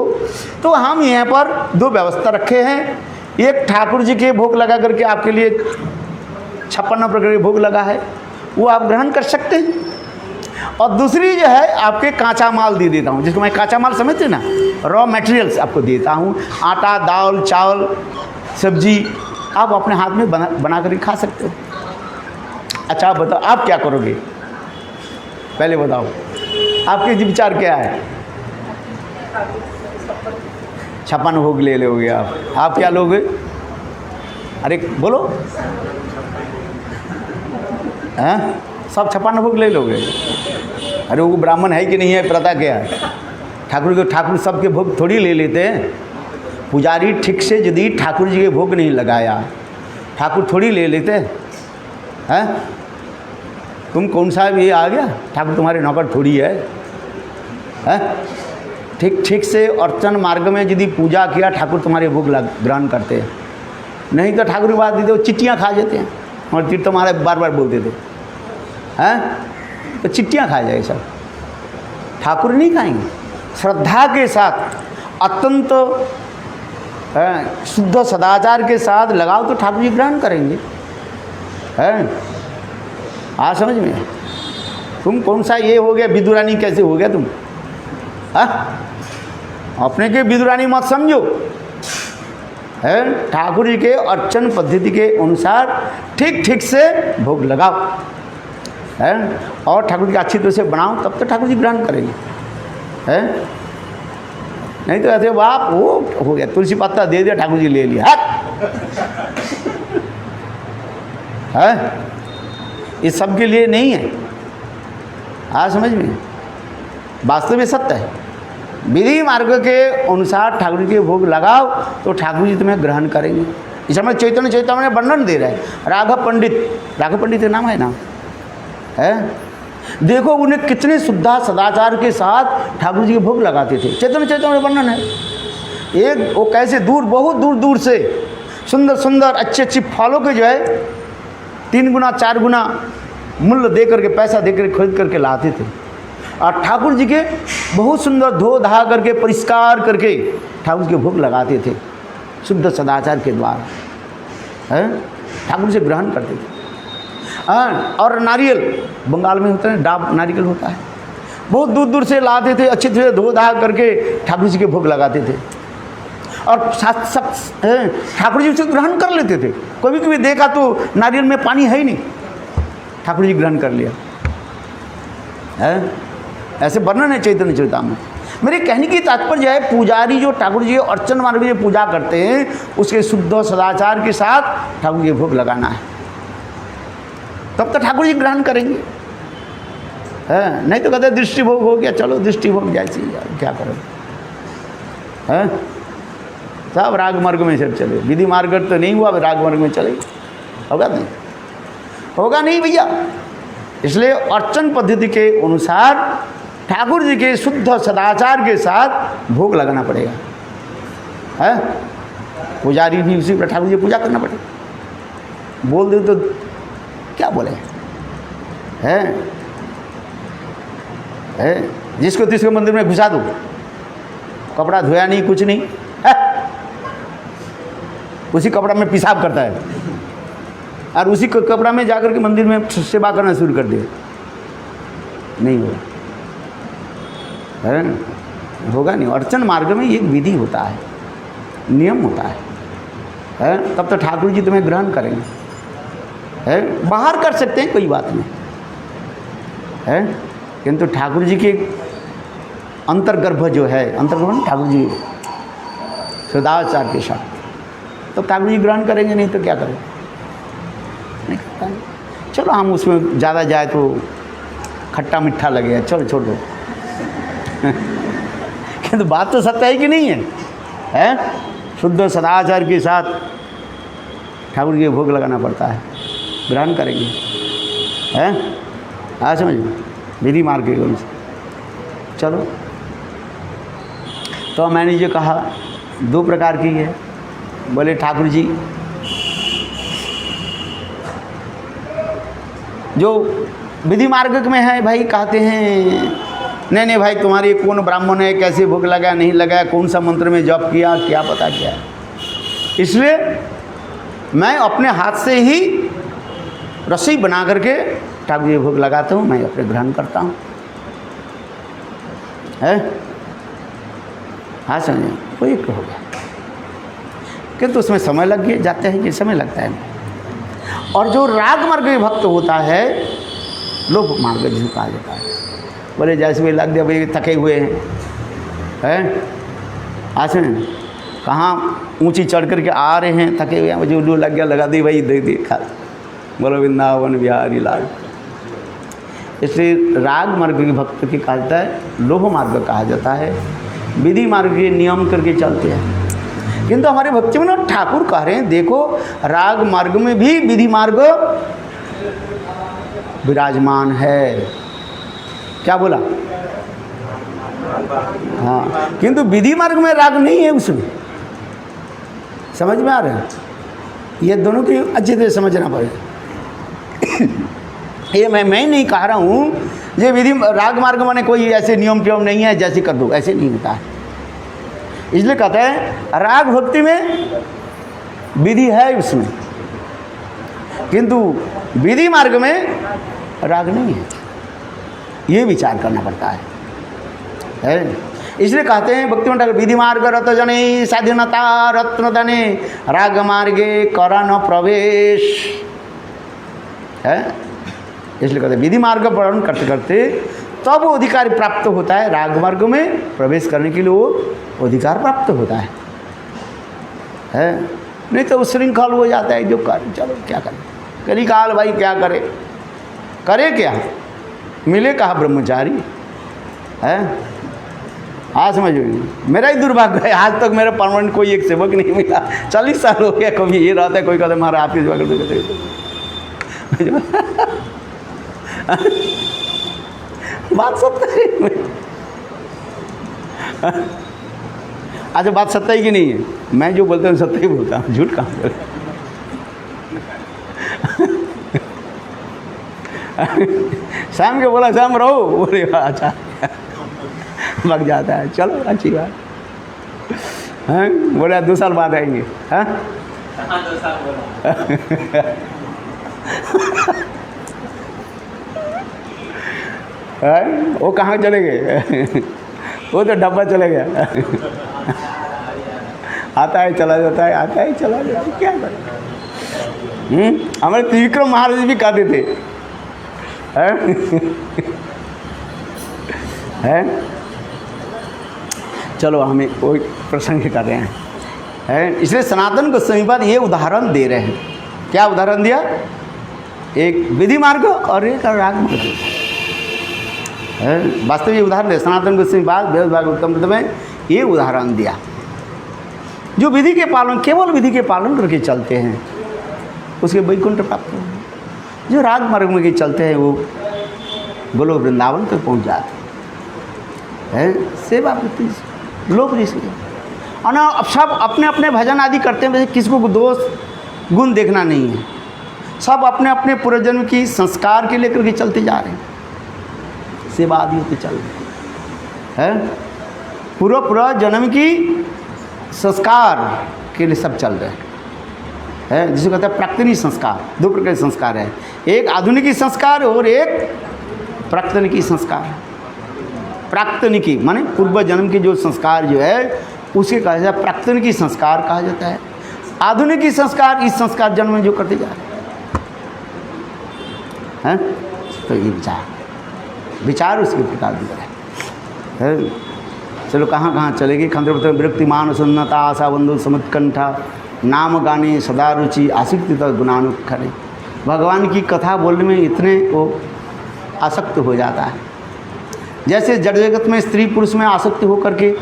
तो हम यहाँ पर दो व्यवस्था रखे हैं। एक ठाकुर जी के भोग लगा करके आपके लिए 56 प्रकार के भोग लगा है, वो आप ग्रहण कर सकते हैं। और दूसरी जो है आपके कांचा माल दे देता हूँ, जिसको मैं कांचा माल समझते ना, रॉ मटेरियल्स आपको देता हूँ, आटा दाल चावल सब्जी आप अपने हाथ में बना कर खा सकते हो। अच्छा आप बताओ आप क्या करोगे, पहले बताओ आपके विचार क्या है। 56 भोग ले लोगे आप क्या लोगे, अरे बोलो हैं, सब 56 भोग ले लोगे। अरे वो ब्राह्मण है कि नहीं है पता क्या है, ठाकुर सबके भोग थोड़ी ले लेते हैं। पुजारी ठीक से यदि ठाकुर जी के भोग नहीं लगाया, ठाकुर थोड़ी ले लेते हैं। तुम कौन सा ये आ गया, ठाकुर तुम्हारे नौकर थोड़ी है। ठीक से अर्चन मार्ग में यदि पूजा किया, ठाकुर तुम्हारे भोग ग्रहण करते हैं। नहीं तो ठाकुर की बात देते वो चिट्ठियाँ खा जाते हैं, और तीर्थ तुम्हारे बार बार बोलते थे तो चिट्ठियाँ खा जाए सब, ठाकुर नहीं खाएंगे। श्रद्धा के साथ अत्यंत शुद्ध सदाचार के साथ लगाओ तो ठाकुर जी ग्रहण करेंगे। समझ में, तुम कौन सा ये हो गया विदुरानी कैसे हो गया तुम, अपने के विदुरानी मत समझो। ठाकुर जी के अर्चन पद्धति के अनुसार ठीक से भोग लगाओ और ठाकुर जी अच्छी तरह से बनाओ, तब तो ठाकुर जी ग्रहण करेंगे। नहीं तो ऐसे बाप वो हो गया, तुलसी पत्ता दे दिया ठाकुर जी ले लिया ये सब के लिए नहीं है। समझ में, वास्तव में सत्य है। विधि मार्ग के अनुसार ठाकुर जी के भोग लगाओ तो ठाकुर जी तुम्हें ग्रहण करेंगे। इस समय चैतन्य चैतन्य वर्णन दे रहे हैं। राघव पंडित का नाम है ना, देखो उन्हें कितने शुद्धा सदाचार के साथ ठाकुर जी के भोग लगाते थे। चैतन्य वर्णन है। एक वो कैसे बहुत दूर से सुंदर अच्छी फलों के जो है 3 गुना 4 गुना मूल्य दे करके, पैसा दे करके खरीद करके लाते थे, और ठाकुर जी के बहुत सुंदर धो धा करके परिष्कार करके ठाकुर जी के भोग लगाते थे शुद्ध सदाचार के द्वारा। ठाकुर से ग्रहण करते थे। और नारियल बंगाल में होता है, डाब नारियल होता है, बहुत दूर से लाते थे, अच्छे से धो धा करके ठाकुर जी के भोग लगाते थे, और ठाकुर जी उसे ग्रहण कर लेते थे। कभी देखा तो नारियल में पानी है ही नहीं, ठाकुर जी ग्रहण कर लिया। ऐसे वर्णन है चैतन्य चरितामृत में। मेरे कहने की तात्पर्य है, पुजारी जो ठाकुर जी अर्चन मार्ग में पूजा करते हैं उसके शुद्ध सदाचार के साथ ठाकुर जी भोग लगाना है, तब तो ठाकुर जी ग्रहण करेंगे। नहीं तो कहते दृष्टि भोग हो गया, चलो दृष्टि भोग जैसी क्या करोगे। सब राग मार्ग में सब चले, विधि मार्ग तो नहीं हुआ, राग मार्ग में चले, होगा नहीं भैया। इसलिए अर्चन पद्धति के अनुसार ठाकुर जी के शुद्ध सदाचार के साथ भोग लगाना पड़ेगा। पुजारी भी उसी पर ठाकुर जी पूजा करना पड़ेगा। बोल दे तो क्या बोले, जिसको तिसको मंदिर में घुसा दो, कपड़ा धोया नहीं, कुछ नहीं है? उसी कपड़ा में पेशाब करता है और उसी कपड़ा में जाकर के मंदिर में सेवा करना शुरू कर दिया। नहीं होगा, है होगा नहीं। अर्चन मार्ग में एक विधि होता है, नियम होता है? तब तो ठाकुर जी तुम्हें ग्रहण करेंगे। है बाहर कर सकते हैं, कोई बात नहीं है, किंतु ठाकुर जी के अंतर्गर्भ जो है, अंतर्गर्भ ठाकुर जी सदाचार के साथ, तो ठाकुर जी ग्रहण करेंगे, नहीं तो क्या करेंगे? नहीं करता है। चलो हम उसमें ज़्यादा जाए तो खट्टा मीठा लगेगा, चलो छोड़ दो। किंतु बात तो सत्य है कि नहीं है? शुद्ध सदाचार के साथ ठाकुर जी को भोग लगाना पड़ता है, ग्रहण करेंगे। हाँ समझ विधि मार्ग के अनुसार चलो। तो मैंने जो कहा 2 प्रकार की है। बोले ठाकुर जी जो विधि मार्ग में है भाई, कहते हैं नहीं भाई तुम्हारी कौन ब्राह्मण है, कैसे भोग लगाया नहीं लगाया, कौन सा मंत्र में जप किया, क्या पता क्या है। इसलिए मैं अपने हाथ से ही रसोई बना करके ठाकुर जी भोग लगाता हूँ, मैं अपने ग्रहण करता हूँ। है हाँ समझे, कोई एक हो गया, किंतु उसमें समय लग गया, जाते हैं कि समय लगता है। और जो राग मार्ग में भक्त होता है, लोभ मार्ग जिसको कहा जाता है। बोले जैसे भी लग गया भाई, थके हुए हैं आज में कहाँ ऊंची चढ़ करके आ रहे हैं, थके हुए हैं, मुझे उल्लू लग गया, लगा दी भाई, दे दी खा। बोलो वृंदावन बिहारी लाल। इसलिए राग मार्ग के भक्त की कहा जाता है, लोभ मार्ग कहा जाता है। विधि मार्ग के नियम करके चलते हैं, किंतु हमारे भक्ति में ना ठाकुर कह रहे हैं देखो राग मार्ग में भी विधि मार्ग विराजमान है। क्या बोला? हाँ, किंतु विधि मार्ग में राग नहीं है उसमें। समझ में आ रहा है? ये दोनों की अच्छे से समझना पड़ेगा। ये मैं नहीं कह रहा हूँ ये विधि राग मार्ग माने कोई ऐसे नियम टियम नहीं है जैसे कर दो, ऐसे नहीं होता है। इसलिए कहते हैं राग भक्ति में विधि है उसमें, किंतु विधि मार्ग में राग नहीं है, ये विचार करना पड़ता है। इसलिए कहते हैं भक्ति ठाकुर विधि मार्ग रत जने स्वाधीनता रत्न धने राग मार्गे करण प्रवेश है। इसलिए कहते हैं विधि मार्ग वर्णन करते करते तब वो अधिकार प्राप्त होता है, राग मार्ग में प्रवेश करने के लिए वो अधिकार प्राप्त होता है। नहीं तो श्रृंखल हो जाता है जो कर, चलो क्या करें, कलिकाल भाई क्या करे, करे क्या, मिले कहा ब्रह्मचारी है। हाँ समझो, मेरा ही दुर्भाग्य है, आज तक मेरा परमानेंट कोई एक सेवक नहीं मिला। 40 साल हो गया, कभी ये रहता है, कोई कहता है हमारा आपकी सेवा कर दो। बात सत्य है। अच्छा बात सत्य है कि नहीं है? मैं जो बोलता हूँ सत्य ही बोलता हूँ, झूठ कहाँ बोलता। शाम के बोला शाम रहो, बोले अच्छा लग जाता है, चलो अच्छी बात है। बोले 2 साल बाद आएंगे। हाँ 2 साल बोला। वो कहाँ चले गए? वो तो डब्बा चले गया। आता है चला जाता है, आता है चला जाता है, क्या करें। हमारे त्रिविक्रम महाराज भी कहते थे है? चलो हमें कोई प्रसंग कर रहे हैं। इसलिए सनातन गोस्वामी पाद ये उदाहरण दे रहे हैं। क्या उदाहरण दिया? एक विधि मार्ग और एक राग मार्ग। वास्तव ये उदाहरण है, सनातन गोस्वामी पाद वेद भागवतम में ये उदाहरण दिया। जो विधि के पालन, केवल विधि के पालन करके चलते हैं उसके वैकुंठ प्राप्त हो। जो राग मार्ग में चलते हैं वो गोलोक वृंदावन तक पहुँच जाते हैं। सेवा वृत्ति लोक ऋषि और ना सब अपने अपने भजन आदि करते हैं, वैसे किसी को दोष गुण देखना नहीं है। सब अपने अपने पूर्वजन्म की संस्कार के लेकर के चलते जा रहे हैं, सेवा आदि होते चल रहे हैं। पूर्व जन्म की संस्कार के लिए सब चल रहे हैं, जिसे कहते हैं प्राक्तनिक संस्कार। दो प्रकार के संस्कार है, एक आधुनिकी संस्कार और एक प्राक्तनिकी संस्कार। प्राक्तनिकी माने पूर्व जन्म के जो संस्कार जो है उसे कहा जाता है प्राक्तनिकी संस्कार कहा जाता है। आधुनिकी संस्कार इस संस्कार जन्म में जो करते जा रहे हैं, तो ये विचार उसके प्रकार दिया है। चलो कहाँ कहाँ चलेगी। खंद्र विरक्तिमान सुन्नता आशा बंधु समुत्कंठा नाम गाने सदा रुचि आसक्ति तक गुणानुखरे। भगवान की कथा बोलने में इतने वो आसक्त हो जाता है, जैसे जड़ जगत में स्त्री पुरुष में आसक्त होकर के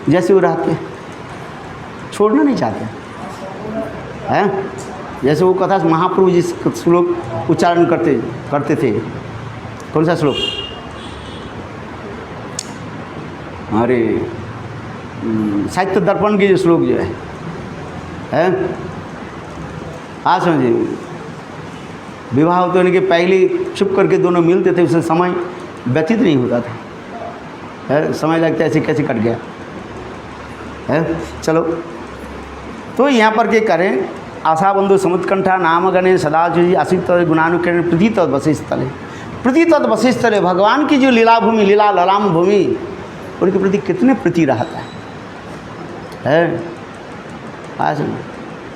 जैसे वो रहते, छोड़ना नहीं चाहते हैं। जैसे वो कथा महाप्रभु जिस श्लोक उच्चारण करते थे, कौन सा श्लोक? अरे साहित्य दर्पण के जो श्लोक जो है आज समझिए, विवाह होने के पहले छुप करके दोनों मिलते थे, उससे समय व्यतीत नहीं होता था, है समय लगता है ऐसे कैसे कट गया है। चलो तो यहाँ पर क्या करें, आशा बंधु समुत्कंठा नाम गणे सदा जो असित गुणानुकरण प्रति तद वशिष्ठले, प्रति तद वशिष्ठले भगवान की जो लीला भूमि लीला ललाम भूमि उनके प्रति कितने प्रति रहता है आज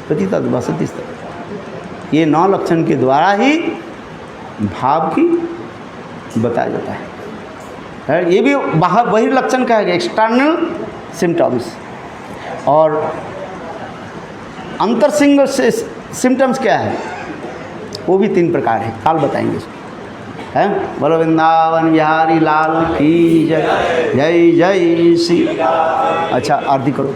प्रति तद वशिष्ठ। ये 9 लक्षण के द्वारा ही भाव की बताया जाता है। ये भी बाहर बहिर्लक्षण का है, एक्सटर्नल सिम्टम्स, और अंतर सिम्टम्स क्या है वो भी 3 प्रकार है, काल बताएंगे हैं। बोलो वृंदावन बिहारी लाल की जय, जय जय श्री। अच्छा आरती करो।